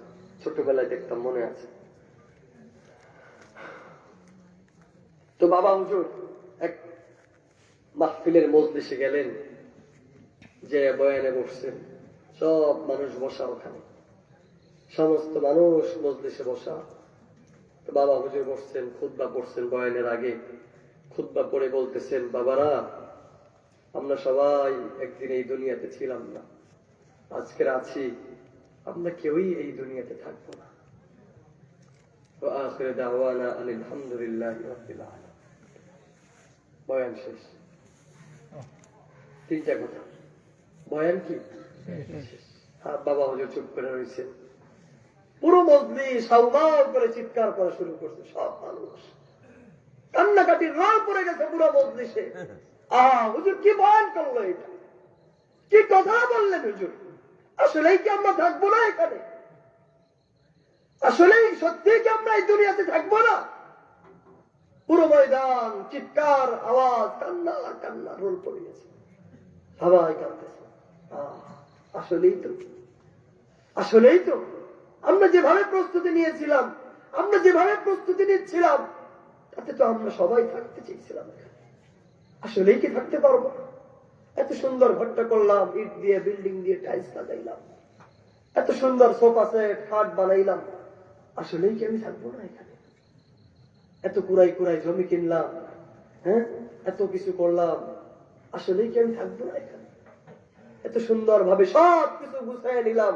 ছোটবেলায় দেখতাম, মনে আছে। তো বাবা হুজুর এক মাহফিলের মজলিসে গেলেন, যে বয়ানে বসছেন, সব মানুষ বসা ওখানে, সমস্ত মানুষ মজলিসে বসা। তো বাবা হুজুর বসছেন, খুতবা পড়ছেন বয়ানের আগে। খুতবা পড়ে বলতেছেন, বাবারা, আমরা সবাই একদিন এই দুনিয়াতে ছিলাম না, আজকের আছি, আমরা কেউই এই দুনিয়াতে থাকবো না। ওয়া আখিরু দাওয়ানা আনিল হামদুলিল্লাহি রাব্বিল আলামিন। বয়ান শেষ। তিনটা কথা, বয়ান কি শেষ। বাবা হুজুর চুপ করে রয়েছে। পুরো মজলিস হাউমাউ করে চিৎকার করা শুরু করছে। সব মানুষ কান্নাকাটির রোল পড়ে গেছে পুরো মজলিসে। হুজুর কি বয়ান করলো, এটা কি কথা বললেন হুজুর? আসলেই কি আমরা থাকবো না এখানে? আসলেই সত্যি কি আমরা এই দুনিয়াতে থাকবো না? পুরো ময়দান চিৎকার, আওয়াজ, কান্না কান্না রোল পড়ে গেছে। সবাই কাঁদতেছে। আসলেই তো আমরা যেভাবে প্রস্তুতি নিয়েছিলাম, আমরা যেভাবে প্রস্তুতি নিচ্ছিলাম, তাতে তো আমরা সবাই থাকতে চেয়েছিলাম। আসলেই কি থাকতে পারবো? এত সুন্দর ঘরটা করলাম, ইট দিয়ে, বিল্ডিং দিয়ে, টাইলস লাগাইলাম, এত সুন্দর সোফা সেট, খাট বানাইলাম, আসলেই কি আমি থাকবো না এখানে? এত কুড়াই কুড়াই জমি কিনলাম, হ্যাঁ, এত কিছু করলাম, আসলেই কি আমি থাকবো না এখানে? এত সুন্দর ভাবে সব কিছু গুছাই নিলাম,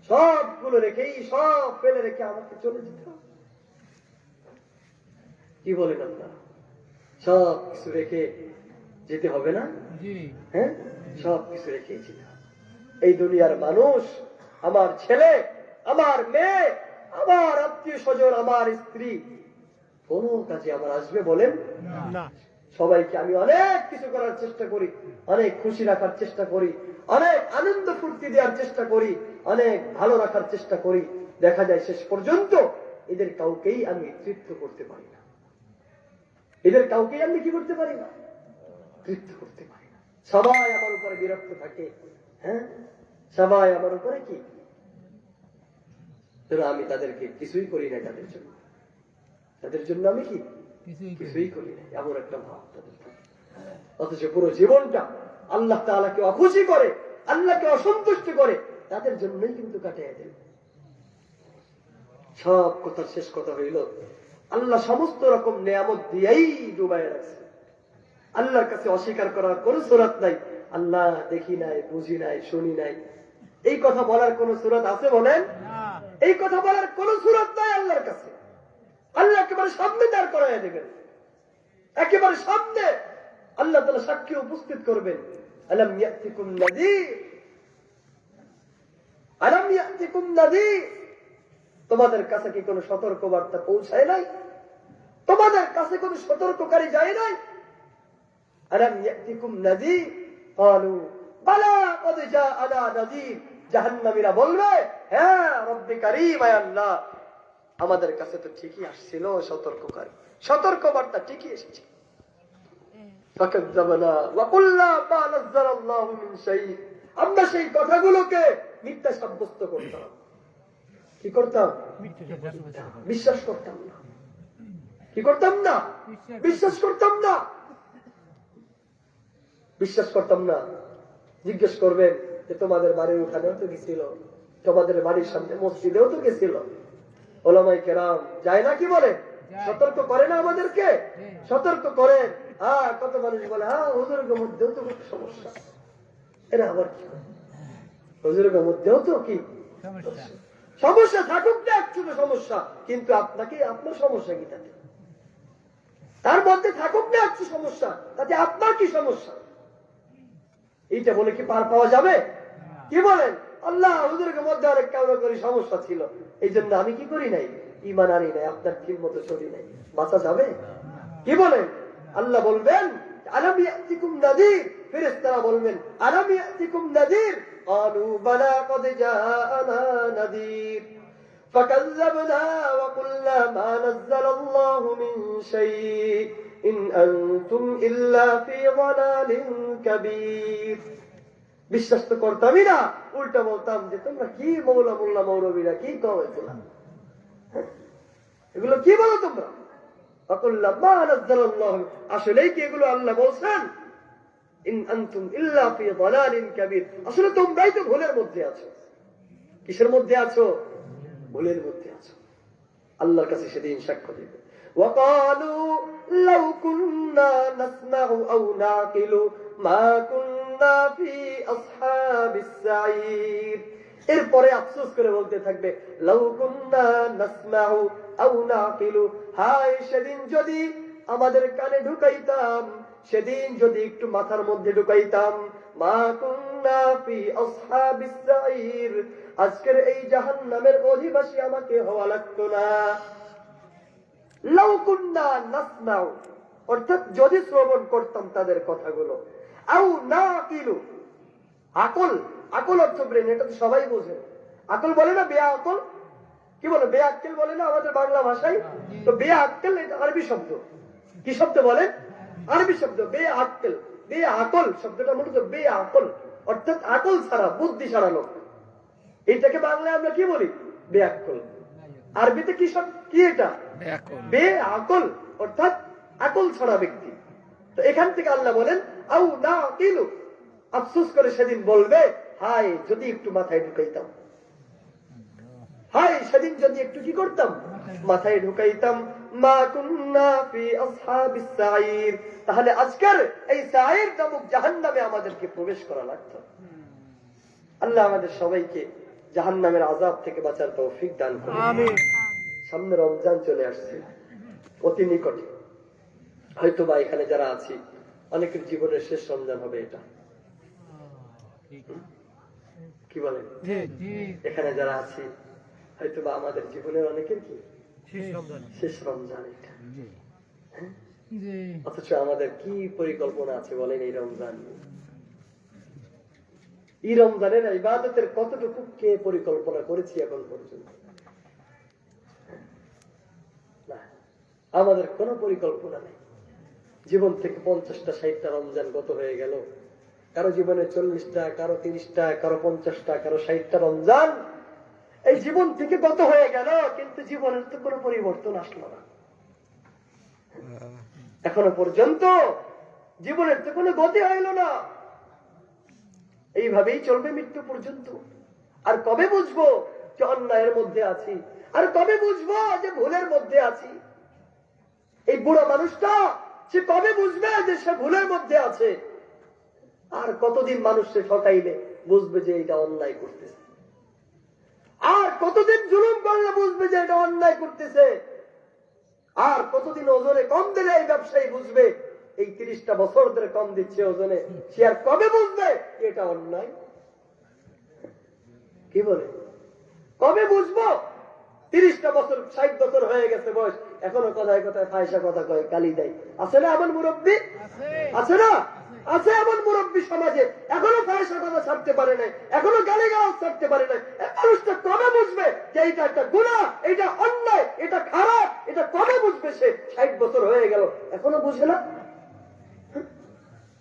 সবগুলো রেখেই, সব ফেলে রেখে আমাকে চলে যেতে হবে। কি বলেন আপনারা? সব কিছু রেখে যেতে হবে না? হ্যাঁ, সবকিছু রেখেছি। এই দুনিয়ার মানুষ, আমার ছেলে, আমার মেয়ে, আমার আত্মীয় স্বজন, আমার স্ত্রী, কোন কাজে আমার আসবে বলেন? সবাইকে আমি অনেক কিছু করার চেষ্টা করি, অনেক খুশি রাখার চেষ্টা করি, অনেক আনন্দ ফুর্তি দেওয়ার চেষ্টা করি, অনেক ভালো রাখার চেষ্টা করি। দেখা যায় শেষ পর্যন্ত এদের কাউকেই আমি তৃপ্ত করতে পারি না। এদের কাউকেই আমি কি করতে পারি না? তৃপ্ত করতে পারি না। সবাই আমার উপরে বিরক্ত থাকে। হ্যাঁ, সবাই আমার উপরে কি, আমি তাদেরকে কিছুই করি না। তাদের জন্য আমি কি কিছুই করি না, এমন একটা ভাব তাদের থাকে। অথচ পুরো জীবনটা আল্লাহ তাআলাকে অখুশি করে, আল্লাহকে অসন্তুষ্ট করে, তাদের জন্যই কিন্তু কাটিয়ে দেয়। সব কথার শেষ কথা হইল, আল্লাহ সমস্ত রকম নিয়ামত দিয়েই ডুবাই রাখছে। আল্লাহর কাছে অস্বীকার করার কোন সূরাত নাই। আল্লাহ দেখি নাই, বুঝি নাই, শুনি নাই, এই কথা বলার কোন সূরাত আছে বলেন? এই কথা বলার কোন সূরাত নাই আল্লাহর কাছে। আল্লাহ একেবারে সামনে দাঁড় করাইয়া দেবেন, একেবারে সামনে আল্লাহ তাআলা সাক্ষী উপস্থিত করবেন। আলাম ইয়াতিকুম নাযীর, আলাম ইয়াতিকুম নাযীর, তোমাদের কাছে কি কোনো সতর্ক বার্তা পৌঁছায় নাই? তোমাদের কাছে কোনো সতর্ককারী যায় নাই? আলাম ইয়াতিকুম নাযীর ক্বালু বালা ক্বাদ জাআনা নাযীর। জাহান্নামীরা বলবে, হ্যাঁ রব্বে কারীম, আয় আল্লাহ, আমাদের কাছে তো ঠিকই আসছিল সতর্ককারী, সতর্ক বার্তা ঠিকই এসেছে। ফাকাযযাবনা ওয়া কুল্লা মা নাযালাল্লাহু মিন শাই, আমরা সেই কথাগুলোকে মিথ্যা সাব্যস্ত করতাম। কি করতাম? বিশ্বাস করতাম না। কি করতাম না? বিশ্বাস করতাম না। বিশ্বাস করতাম না। জিজ্ঞেস করবেন যে তোমাদের বাড়ির উঠানেও তো গেছিল, তোমাদের বাড়ির সামনে মসজিদেও তো গেছিল, ওলামায়ে কেরাম যায় না? কি বলে? সতর্ক করে না আমাদেরকে? সতর্ক করেন। কত মানুষ বলে, হুজুরের মধ্যেও তো খুব সমস্যা। এরা আবার কি, হুজুরের মধ্যেও তো কি সমস্যা? থাকুক না একটু সমস্যা, কিন্তু আপনাকে, আপনার সমস্যা কি তাতে? তার মধ্যে থাকুক না একটু সমস্যা, তাতে আপনার কি সমস্যা? এইটা বলে কি পার পাওয়া যাবে? কি বলেন? আল্লাহ হুজুরের মধ্যে অনেক কারো করি সমস্যা ছিল, এই জন্য আমি কি করি নাই, ঈমান আনি নাই, আপনার ঠিক মতো চলি নাই, বাঁচা যাবে? কি বলেন? আল্লাহ বলবেন আলাম ইয়াতিকুম নাযীর, ফেরেশতারা বলবেন আলাম ইয়াতিকুম নাযীর ক্বালু বালা ক্বাদ জাআনা নাযীর ফাকাযযাবনা ওয়া কুল্লা মা নাযালাল্লাহু মিন শাই ইন আনতুম ইল্লা ফি যালালিন কাবীর। বিশ্বাস তো করতামই না, উল্টা বলতাম যে তোমরা কি মৌলা মোল্লা মৌলবীরা কি কও এগুলা, এগুলো কি বলো তোমরা? আসলেই কি এগুলো আল্লাহ বলছেন? ইন আনতুম ইল্লা ফি যালালিন কাবীর, আসলে তোমরাই তো ভুলের মধ্যে আছো। কিসের মধ্যে আছো? ভুলের মধ্যে আছো। আল্লাহর কাছে সেদিন সাক্ষ্য দিবে। ওয়াকালু লাউ কুন্না নাসমাউ আও নাকিলু মা কুন্না ফি আসহাবিস সাঈর। এরপরে আফসোস করে বলতে থাকবে লাউ কুন্না নাসমাউ আও নাকিলু, হায় সেদিন যদি আমাদের কানে ঢুকাইতাম, সেদিন যদি একটু মাথার মধ্যে ঢুকাইতাম, মা কুন্না ফি আসহাবিস সাঈর, আজকের এই জাহান্নামের অধিবাসী আমাকে হওয়া লাগতো না। লাউ কুন্না নাসমাউ, অর্থাৎ যদি শ্রবণ করতাম তাদের কথাগুলো, আও নাকিলু, আকল, আকল অর্থ ব্রেন, এটা তো সবাই বোঝে। আকল বলে না বেয়া আকল, কি বলে? বেয়া আক্কেল বলে না আমাদের বাংলা ভাষায়? তো বেয়া আক্কেল এটা আরবি শব্দ। কি শব্দ বলেন? আরবি শব্দ বেয়া আক্কেল। বেয়া আকল শব্দটা মূলত বেয়া আকল, অর্থাৎ আকল ছাড়া, বুদ্ধি ছাড়া লোক। এইটাকে বাংলায় আমরা কি বলি? বেয়া আক্কল। আরবিতে কি শব্দ, কি এটা? বেয়া আকল, অর্থাৎ আকল ছাড়া ব্যক্তি। তো এখান থেকে আল্লাহ বলেন আউ নাকিলু, আফসোস করে সেদিন বলবে হায় যদি একটু মাথায় ঢুকাইতাম, হায় সেদিন যদি একটু কি করতাম, মাথায় ঢুকাইতাম, মা কুন্না ফি আসহাবিস সাঈর, তাহলে আজকের এই সাঈর নামক জাহান্নামে আমাদেরকে প্রবেশ করা লাগতো। আল্লাহ আমাদের সবাইকে জাহান্নামের আযাব থেকে বাঁচার তৌফিক দান করুন। আমিন। সামনে রমজান চলে আসছে, অতি নিকটে। হয়তো বা এখানে যারা আছি অনেকের জীবনের শেষ রমজান হবে এটা। কি বলেন? এখানে যারা আছি হয়তো বা আমাদের জীবনের অনেকের কি শেষ রমজান এটা, অথচ আমাদের কি পরিকল্পনা আছে বলেন এই রমজান নিয়ে? এই রমজানের ইবাদতের কতটুকু কে পরিকল্পনা করেছি এখন পর্যন্ত? না, আমাদের কোনো পরিকল্পনা নেই। জীবন থেকে 50টা 60টা রমজান গত হয়ে গেল, কারো জীবনে 40টা, কারো 30টা, কারো 50টা, কারো 60টা রমজান এই জীবন থেকে গত হয়ে গেল, কিন্তু জীবনের তো কোনো পরিবর্তন আসলো না এখনো পর্যন্ত। জীবনের তো কোনো গতি হইল না, এইভাবেই চলবে মৃত্যু পর্যন্ত। আর কবে বুঝবো যে অন্যায়ের মধ্যে আছি? আর কবে বুঝবো যে ভুলের মধ্যে আছি? এই বুড়ো মানুষটা সে কবে বুঝবে যে সে ভুলের মধ্যে আছে? আর কতদিন মানুষকে ঠকাইলে বুঝবে যে এটা অন্যায় করতেছে? আর কতদিন জুলুম করলে বুঝবে যে এটা অন্যায় করতেছে? আর কতদিন ওজনে কম দিলে এই ব্যবসায়ী বুঝবে? এই 30টা বছর ধরে কম দিচ্ছে ওজনে, সে আর কবে বুঝবে এটা অন্যায়? কি বলে কবে বুঝবো? 30টা বছর 60 বছর হয়ে গেছে বয়স, এখনো কথায় কথায় ফায়সা কথা কয়, গালি দেয়। আছে না এমন মুরব্বী? আছে না? আছে এমন মুরব্বী সমাজে, এখনো ফায়সা কথা ছাড়তে পারে নাই, এখনো গালি গালাজ ছাড়তে পারে নাই। মানুষটা কবে বুঝবে যে এটা একটা গুনাহ, এটা অন্যায়, এটা খারাপ? এটা কবে বুঝবে সে? 60 বছর হয়ে গেল এখনো বুঝে না।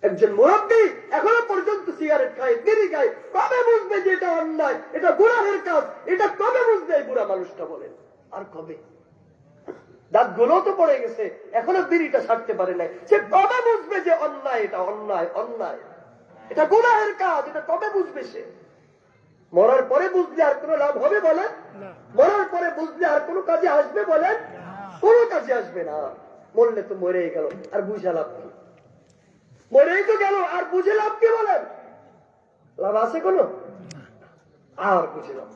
একজন মুরব্বী এখনো পর্যন্ত সিগারেট খায়, বিড়ি খায়, কবে বুঝবে যে এটা অন্যায়, এটা গুনাহের কাজ? এটা কবে বুঝবে এই বুড়া মানুষটা? বলেন আর কবে? দাঁত গুলো তো পড়ে গেছে, এখনো বিড়িটা ছাড়তে পারে নাই, সে কবে বুঝবে যে অন্যায়, এটা অন্যায়, অন্যায়, এটা গুনাহের কাজ? এটা কবে বুঝবে সে? মরার পরে বুঝলে আর কোনো লাভ হবে বলেন? মরার পরে বুঝলে আর কোনো কাজে আসবে বলেন? কোনো কাজে আসবে না। মরলে তো মরেই গেল, আর বুঝা লাভ কি? মরেই তো গেল, আর বুঝে লাভ কি বলেন? লাভ আছে কোনো? আর বুঝে লাভ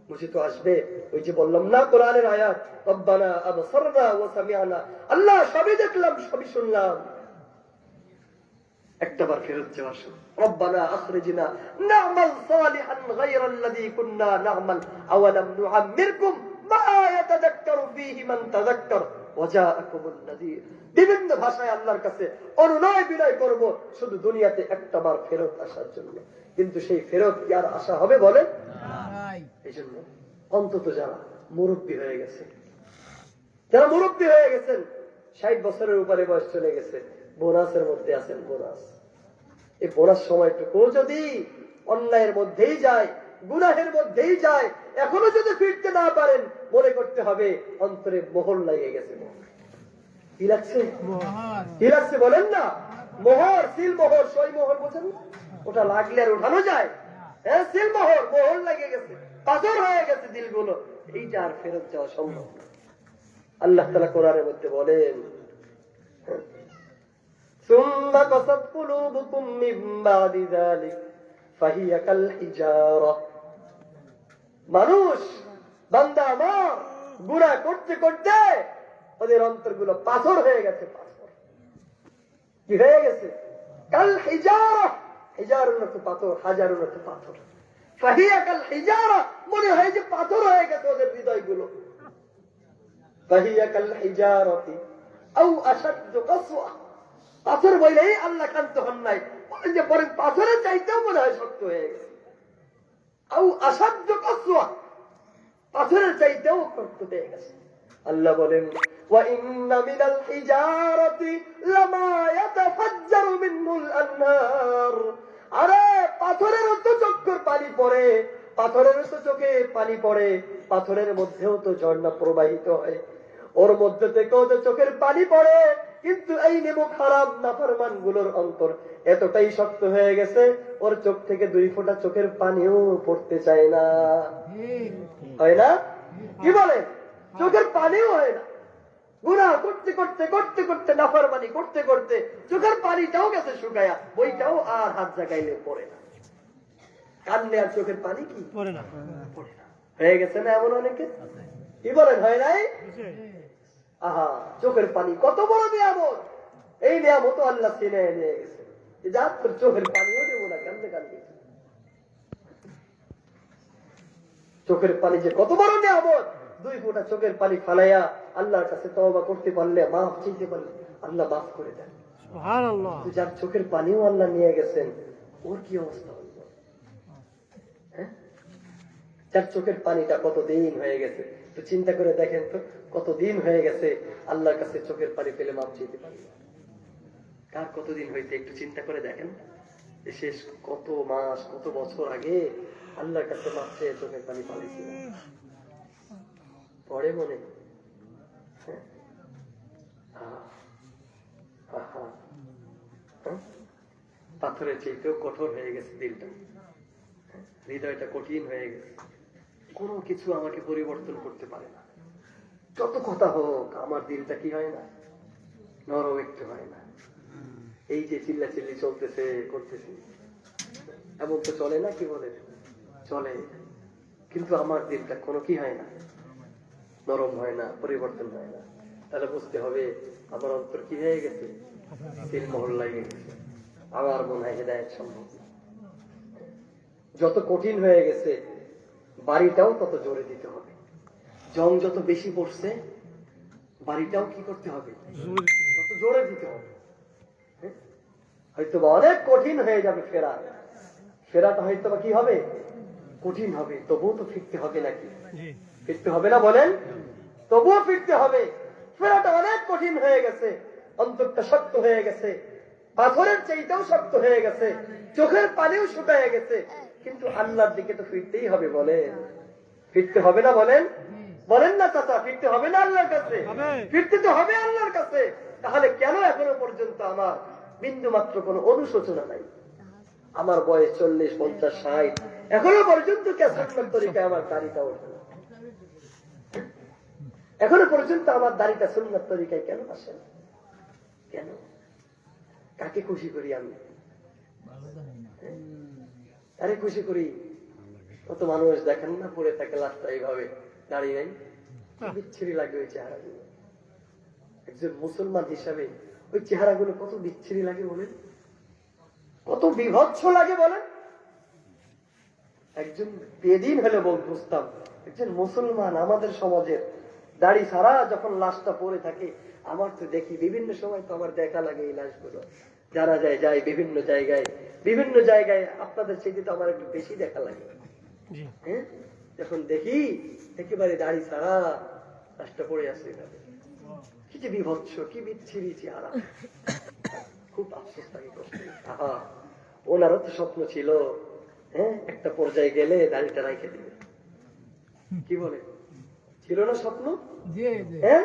বুঝে তো আসবে। ওই যে বললাম না কোরআনের আয়াত, রব্বানা আবসারনা ওয়া সামি'না, আল্লাহ সবই দেখলাম সবই শুনলাম, একটাবার ফেরত যাওয়া শুরু। রব্বানা আখরিজনা না'মাল সালিহান গায়রাল্লাযী কুননা না'মাল আওয়ালাম নুআম্মিরকুম মা ইয়াতাযাক্কারু ফীহি মান তাযাক্কার ওয়া জাআকুমুন নাযীর। বিভিন্ন ভাষায় আল্লাহর কাছে অনুনয় বিনয় করব শুধু দুনিয়াতে একটাবার ফেরত আসার জন্য, কিন্তু সেই ফেরত কি আর আশা হবে বলেন? এই জন্য অন্তত যারা মুরব্বী হয়ে গেছে, যারা মুরব্বী হয়ে গেছেন, 60 বছরের উপরে বয়স চলে গেছে, বোনাসের মধ্যে আছেন। বোনাস, এই বোনাস সময়টুকু যদি অন্যায়ের মধ্যেই যায়, গুনাহের মধ্যেই যায়, এখনো যদি ফিরতে না পারেন, মনে করতে হবে অন্তরে মোহর লাগিয়ে গেছে। কি লাগছে? কি লাগছে বলেন না? মোহর, সিল মোহর, সই মোহর বোঝেন না? ওটা লাগলে আর উঠানো যায়? হ্যাঁ, সিল মোহর, মোহর লাগিয়ে গেছে, পাথর হয়ে গেছে দিলগুলো, এইটা আর ফেরত যাওয়া সম্ভব না। আল্লাহ তাআলা কোরআনের মধ্যে বলেন, সুম্মা কাসাত কুলুবুকুম মিন বাদি যালিক ফাহিয়া কাল হিজারা। মানুষ, বান্দা আমার, গুনাহ করতে করতে ওদের অন্তরগুলো পাথর হয়ে গেছে। পাথর কি হয়ে গেছে? কাল হিজারা, হিজারুন পাথর, হাজারুন পাথর। ফাহিয়া কাল হিজারা, মনে হয় যে পাথর হয়ে গেছে ওদের হৃদয়গুলো। ফাহিয়া কাল হিজারাতি আও আশাদ্দু কাসওয়া। পাথর বলেই আল্লাহ কান্ত হন নাই, বলেন যে বরং পাথরের চাইতেও মনে হয় শক্ত হয়ে গেছে। আও আশাদ্দু কাসওয়া, পাথরের চাইতেও শক্ত হয়ে গেছে। আল্লাহ বলেন, ওয়া ইন্না মিনাল হিজারাতি লামা ইয়াতাফাজ্জারু মিনহুল আনহার। আরে পাথরেরও তো চোখের পানি পড়ে, পাথরেরও তো চোখে পানি পড়ে, পাথরের মধ্যেও তো ঝর্ণা প্রবাহিত হয়, ওর মধ্যে থেকেও তো চোখের পানি পড়ে। কিন্তু এই নেমুক হারাম নাফরমান গুলোর অন্তর এতটাই শক্ত হয়ে গেছে, ওর চোখ থেকে 2 ফোঁটা চোখের পানিও পড়তে চায় না। হয় না? কি বলেন? চোখের পানিও হয় না। গুনাহ করতে করতে করতে করতে, নাফরমানি করতে করতে চোখের পানিটাও গেছে শুকায়া, বইটাও আর হাত জাগাইলে পড়ে না। কান্নে আর চোখের পানি কি পড়ে না? পড়ে না। হয়ে গেছে না এমন অনেকে? কি বলেন, হয় নাই? আহা, চোখের পানি কত বড় নিয়ামত! এই নিয়ামত আল্লাহ চিনে নিয়ে গেছে। যা তোর চোখের পানিও দেবো না, কেমনে কান্দি? চোখের পানি যে কত বড় নিয়ামত, 2 ফোঁটা চোখের পানি ফালাইয়া আল্লাহর কাছে তওবা করতে পারলে, মাফ চাইতে পারলে আল্লাহ মাফ করে দেন। সুবহানাল্লাহ। যার চোখের পানিও আল্লাহ নিয়ে গেছেন, ওর কি অবস্থা হলো? হ্যাঁ, যার চোখের পানিটা কতদিন হয়ে গেছে, তো চিন্তা করে দেখেন তো, কতদিন হয়ে গেছে আল্লাহর কাছে চোখের পানি পেলে মাফ চাইতে পারি। কার কতদিন হইতে একটু চিন্তা করে দেখেন, শেষ কত মাস কত বছর আগে আল্লাহর কাছে মাফ চেয়ে চোখের পানি পালিয়েছিল। পরে মনে পাথরের চেয়েতেও কঠোর হয়ে গেছে দিলটা, হৃদয়টা কঠিন হয়ে গেছে। কোনো কিছু আমাকে পরিবর্তন করতে পারে না, যত কথা হোক আমার দিলটা কি হয় না, নরম একটু হয় না। এই যে চিল্লাচিল্লি চলতেছে করতেছে, এমন তো চলে না, কি বলে চলে, কিন্তু আমার দিলটা কোনো কি হয় না, নরম হয় না, পরিবর্তন হয় না। তাহলে বুঝতে হবে আমার অন্তর কি হয়ে গেছে, সিল মোহর লাগে গেছে। আমার মনে হয় হেদায়েত সম্ভব না। যত কঠিন হয়ে গেছে বাড়িটাও তত জোরে দিতে হবে। জং যত বেশি পড়ছে বাড়িটাও কি করতে হবে, তত জোরে দিতে হবে। হয়তো অনেক কঠিন হয়ে যাবে ফেরাটা হয়তো কি হবে, কঠিন হবে, তবুও তো ফিরতে হবে নাকি, ফিরতে হবে না বলেন, তবুও ফিরতে হবে। ফেরাটা অনেক কঠিন হয়ে গেছে, অন্তরটা শক্ত হয়ে গেছে, পাথরের চাইতেও শক্ত হয়ে গেছে, চোখের পানিও শুকায় গেছে, কিন্তু আল্লাহর দিকে তো ফিরতেই হবে। বলেন ফিরতে হবে না, বলেন বলেন না চাচা, ফিরতে হবে না আল্লাহর কাছে, ফিরতে তো হবে আল্লাহর কাছে। তাহলে কেন এখনো পর্যন্ত আমার বিন্দু মাত্র কোনো অনুশোচনা নাই? আমার বয়স 40, 50, 60, এখনো পর্যন্ত সুন্নাত তরিকায় আমার দাড়িটা ওঠে না। এখনো পর্যন্ত আমার দাড়িটা সুন্নাত তরিকায় কেন আসে না? কেন? কাকে খুশি করি আমি? আরে খুশি করি, কত মানুষ দেখেন না পড়ে থাকে লাশটা এইভাবে, দাঁড়িয়ে নাই, বিচ্ছিরি লাগে ওই চেহারাগুলো। একজন মুসলমান হিসাবে ওই চেহারাগুলো কত বিচ্ছিরি লাগে বলেন, কত বিভৎস লাগে বলেন। একজন বেদিন হলে বুঝতাম, একজন মুসলমান আমাদের সমাজের দাড়ি ছাড়া যখন লাশটা পড়ে থাকে, আমার তো দেখি বিভিন্ন সময় তো আমার দেখা লাগে এই লাশগুলো, যারা যায় বিভিন্ন জায়গায় আপনাদের সেটি তো আমার একটু বেশি দেখা লাগে। হ্যাঁ, যখন দেখি একেবারে দাড়ি ছাড়া লাশটা পড়ে আছে, কি যে বিভৎস, কি বিচ্ছিরি চেহারা, খুব আফসোস লাগে। ওনারও তো স্বপ্ন ছিল, হ্যাঁ, একটা পর্যায়ে গেলে দাড়িটা রাইখে দিবে, কি বলে, ছিল না স্বপ্ন? হ্যাঁ,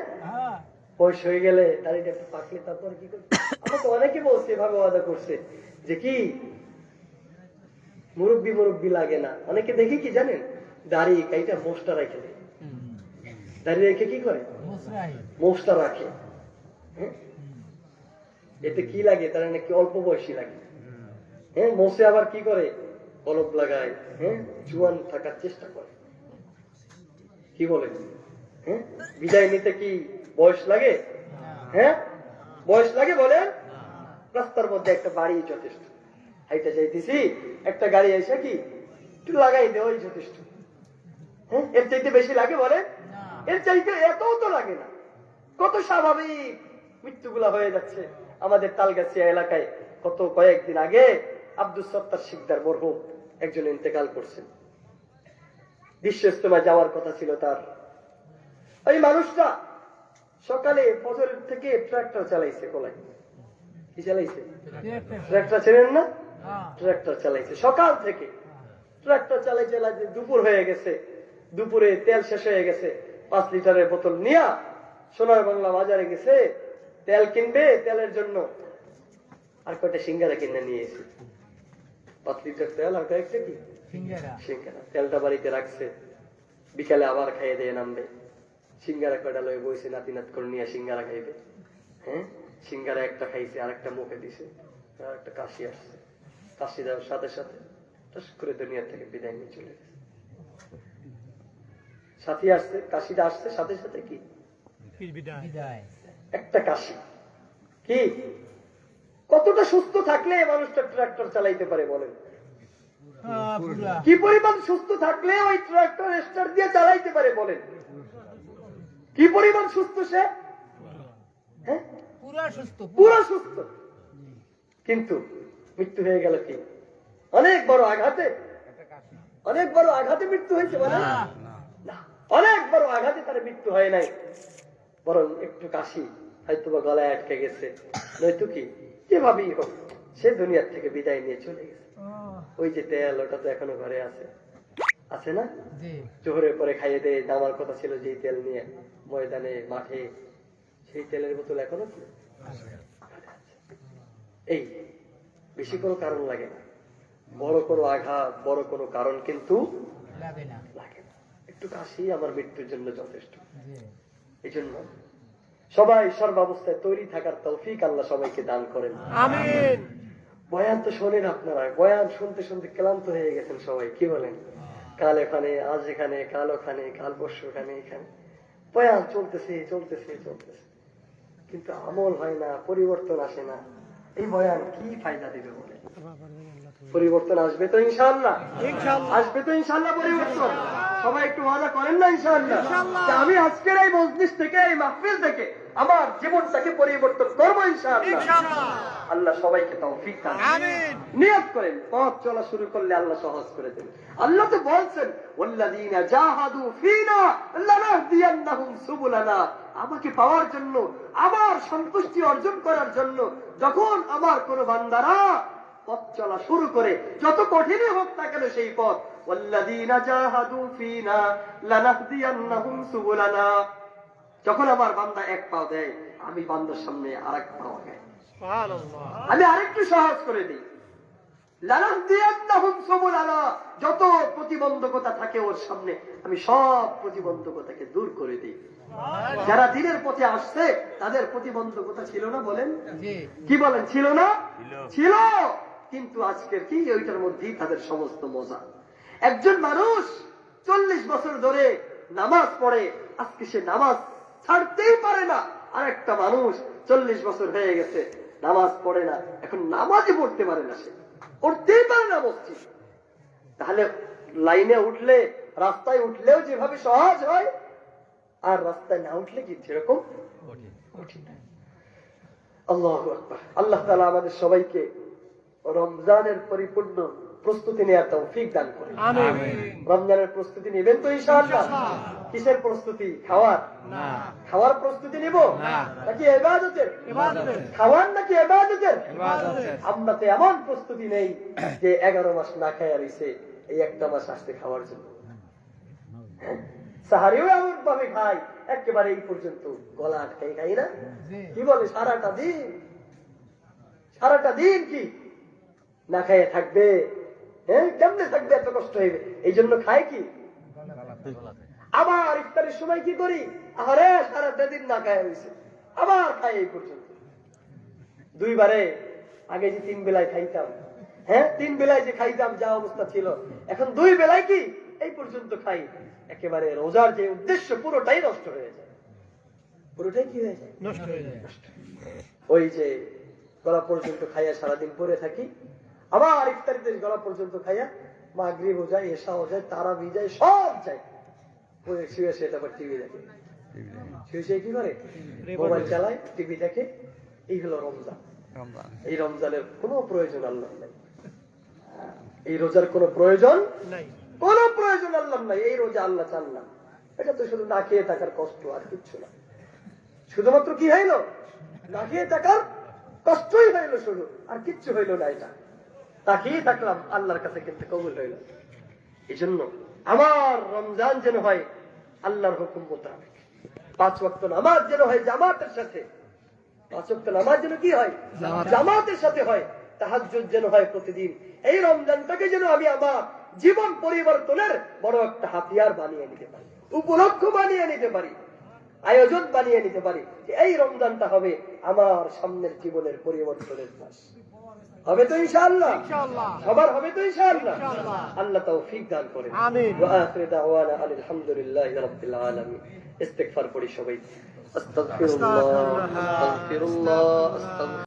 বয়স হয়ে গেলে দাড়িটা একটু পাকলে তারপর কি করবে। আমাকে অনেকে বলছে, এভাবে ওয়াদা করছে যে কি মুরব্বী লাগে না। অনেকে দেখি কি জানেন, দাড়ি কাইটা মোষটা রাখে দেয়, দাড়ি রেখে কি করে, মোষটা রাখে। হ্যাঁ, এতে কি লাগে, তারা নাকি অল্প বয়সী লাগে। হ্যাঁ, মোষে আবার কি করে, কলপ লাগায়, হ্যাঁ, জুয়ান থাকার চেষ্টা করে, কি বলে। হ্যাঁ, বিদায় নিতে কি বয়স লাগে? হ্যাঁ, বয়স লাগে বলেন। রাস্তার মধ্যে একটা বাড়ি যথেষ্ট, হাইটা যাইতেছি, একটা গাড়ি এসে কি একটু লাগাই দেওয়াই যথেষ্ট। হ্যাঁ, এর চাইতে বেশি লাগে বলে? এর চাইতে এতও তো লাগে না। কত স্বাভাবিক মৃত্যুগুলা হয়ে যাচ্ছে আমাদের তালগাছিয়া এলাকায়। কয়েকদিন আগে আব্দুল সত্তার শিকদার মরহুম একজন ইন্তেকাল করছেন। বিশ্ব ইজতেমায় যাওয়ার কথা ছিল তার। ওই মানুষটা সকালে ফজরের থেকে ট্রাক্টর চালাইছে, কোলায় কি চালাইছে, ট্রাক্টর চেনেন না, ট্রাক্টর চালাইছে সকাল থেকে। ট্রাক্টর চালাই দুপুর হয়ে গেছে, দুপুরে তেল শেষ হয়ে গেছে। 5 লিটারের বোতল নিয়ে সোনার বাংলা বাজারে গেছে তেল কিনবে, তেলের জন্য আর কয়টা সিঙ্গারা কিনে নিয়ে এসে, 5 লিটার তেল আর কয়েকটা কি সিঙ্গারা। তেলটা বাড়িতে রাখছে, বিকালে আবার খাইয়ে দিয়ে নামবে। সিঙ্গারা কয়টা লয়ে বইছে, নাতি নাত করে নিয়ে সিঙ্গারা খাইবে। হ্যাঁ, সিঙ্গারা একটা খাইছে, আর একটা মুখে দিছে, আর একটা কাশি আসছে। কাশি দেওয়ার সাথে সাথে টস করে দুনিয়া থেকে বিদায় নিয়ে চলে গেছে। সাথী আসছে, কাশিটা আসছে সাথে সাথে কি একটা কাশি। কি কতটা সুস্থ থাকলে মানুষটা ট্রাক্টর চালাইতে পারে বলেন? কি পরিমাণ সুস্থ থাকলে ওই ট্রাক্টর স্টার্ট দিয়ে চালাইতে পারে বলেন? কি পরিমাণ সুস্থ সে? হ্যাঁ, পুরো সুস্থ। কিন্তু মৃত্যু হয়ে গেল কি? অনেক বড় আঘাতে, অনেক বড় আঘাতে মৃত্যু হয়েছে বলে না, অনেক বড় আঘাতে তার মৃত্যু হয় নাই, বরং একটু কাশি হয়তো বা গলায় আটকে গেছে, নয়তো কি যেভাবেই হোক সে দুনিয়ার থেকে বিদায় নিয়ে চলে গেছে। ওই যে তেল, ওটা তো এখনো ঘরে আছে, আছে না? জোহরের পরে খাইয়ে দিয়ে নামার কথা ছিল যে তেল নিয়ে ময়দানে মাঠে, সেই তেলের বোতল এখনো কি? এই বেশি কোনো কারণ লাগে না, বড় কোনো আঘাত, বড় কোনো কারণ কিন্তু লাগে না। একটু কাশি আমার মৃত্যুর জন্য যথেষ্ট। এই জন্য সবাই সর্বাবস্থায় তৈরি থাকার তৌফিক আল্লাহ সবাইকে দান করেন, আমিন। বয়ান তো শোনেন আপনারা, বয়ান শুনতে শুনতে ক্লান্ত হয়ে গেছেন সবাই, কি বলেন? কাল এখানে, আজ এখানে, কাল ওখানে, কাল পরশু এখানে, এখানে বয়ান চলতেছে চলতেছে চলতেছে, কিন্তু আমল হয় না, পরিবর্তন আসে না। এই বয়ান কি ফায়দা দিবে বলে? পরিবর্তন আসবে তো ইনশাআল্লাহ, আসবে তো ইনশাআল্লাহ পরিবর্তন। সবাই একটু ওয়াদা করেন না ইনশাআল্লাহ, আমি আজকের এই মজলিস থেকে, এই মাহফিল থেকে আমার জীবনটাকে পরিবর্তন করবো ইনশাআল্লাহ। আল্লাহ সবাইকে তৌফিক দান করুন। নিয়ত করেন, পথ চলা শুরু করলে আল্লাহ সহজ করে দেবেন। আল্লাহ তো বলছেন ওয়াল্লাযীনা জাহাদু ফীনা লানাহদিয়ান্নাহুম সুবুলানা, আমাকে পাওয়ার জন্য, আমার সন্তুষ্টি অর্জন করার জন্য যখন আমার কোন বান্দারা পথ চলা শুরু করে, যত কঠিনই হোক না কেন সেই পথ, ওয়াল্লাযীনা জাহাদু ফীনা লানাহদিয়ান্নাহুম সুবুলানা, যখন আমার বান্দা এক পা দেয় আমি বান্দার সামনে আরেক পা আগাই, আমি আরেকটু সহজ করে দিই। লানাহদিয়ান্নাহুম সুবুলানা, যত প্রতিবন্ধকতা থাকে ওর সামনে আমি সব প্রতিবন্ধকতাকে দূর করে দিই। যারা দিনের পথে আসছে তাদের প্রতিবন্ধকতা ছিল না বলেন? কি বলেন? ছিল না? ছিল। কিন্তু আজকের কি ওইটার মধ্যেই তাদের সমস্ত মজা। একজন মানুষ 40 বছর ধরে নামাজ পড়ে, আজকে সে নামাজ ছাড়তেই পারে না। আর একটা মানুষ 40 বছর হয়ে গেছে নামাজ পড়ে না, এখন নামাজই পড়তে পারে না, সে পড়তেই পারে না মসজিদ। তাহলে লাইনে উঠলে, রাস্তায় উঠলেও যেভাবে সহজ হয়, আর রাস্তায় না উঠলে কি সেরকম কঠিন। আল্লাহু আকবার। আল্লাহ তাআলা আমাদের সবাইকে রমজানের পরিপূর্ণ প্রস্তুতি নেওয়ার তৌফিক দান করেন, আমিন। রমজানের প্রস্তুতি নেবেন তো ইনশাআল্লাহ? কিসের প্রস্তুতি? খাওয়ার? না। খাওয়ার প্রস্তুতি নিব নাকি ইবাদতের? খাওয়ার নাকি ইবাদতের? আমরা তো এমন প্রস্তুতি নেই যে 11 মাস না খাইয়া রইছে, এই একটা মাস আসতে খাওয়ার জন্য। সাহারিও এমন ভাবে খাই একেবারে এই পর্যন্ত গলা আটকাই খাই না, কি বলে? সারাটা দিন কি না খাইয়ে থাকবে? হ্যাঁ, কেমনে থাকবে? এত কষ্ট হইবে, এই জন্য খাই কি? আবার ইফতারের সময় কি করি? আরে সারাটা দিন না খাইয়া হয়েছে, আবার খাই এই পর্যন্ত। 2 বারে আগে যে 3 বেলায় খাইতাম, হ্যাঁ 3 বেলায় যে খাইতাম যা অবস্থা ছিল, এখন 2 বেলায় কি এই পর্যন্ত খাই। একেবারে রোজার যে উদ্দেশ্য পুরোটাই নষ্ট হয়ে যায়। পুরোটাই কি হয়ে যায়? নষ্ট হয়ে যায়। ওই যে গলা পর্যন্ত খাইয়া সারাদিন পরে থাকি, আবার ইফতারিতে গলা পর্যন্ত খাইয়া মাগরিব যায়, এশাও যায়, তারাবি যায়, সব যায়, পরে শুয়ে শুয়ে তারপর টিভি দেখে। শুয়ে শুয়ে কি করে? মোবাইল চালায়, টিভি দেখে। এই হলো রমজান। এই রমজানের কোনো প্রয়োজন আল্লাহ নাই, এই রোজার কোনো প্রয়োজন নাই, কোনো প্রয়োজন আল্লাহ নাই। এই রোজা আল্লাহ চান না। এটা তো শুধু না খেয়ে থাকার কষ্ট, আর কিচ্ছু না। শুধুমাত্র কি হইল? না খেয়ে থাকার কষ্টই হইল শুধু, আর কিচ্ছু হইল না। এটা তাকিয়ে থাকলাম, আল্লাহর কাছে কিন্তু কবুল হইল। এই জন্য আমার রমজান যেন হয় আল্লাহর হুকুম মোতাবেক, 5 ওয়াক্ত নামাজ যেন হয় জামাতের সাথে, 5 ওয়াক্ত নামাজ যেন কি হয়? জামাতের সাথে হয়। তাহাজ্জুদ যেন হয় প্রতিদিন। এই রমজানটাকে যেন আমি আমার জীবন পরিবর্তনের বড় একটা হাতিয়ার বানিয়ে নিতে পারি, উপলক্ষ বানিয়ে নিতে পারি, আয়োজন বানিয়ে নিতে পারি যে এই রমজানটা হবে আমার সামনের জীবনের পরিবর্তনের মাস। হবে তো ইনশাআল্লাহ? সবার হবে তো ইনশাআল্লাহ? আল্লাহ তৌফিক দান করেন, আমিন। ওয়া আখিরু দাওয়ানা আলহামদুলিল্লাহি রাব্বিল আলামিন। ইস্তিগফার পড়ি সবাই। আস্তাগফিরুল্লাহ, আস্তাগফিরুল্লাহ, আস্তাগফিরুল্লাহ।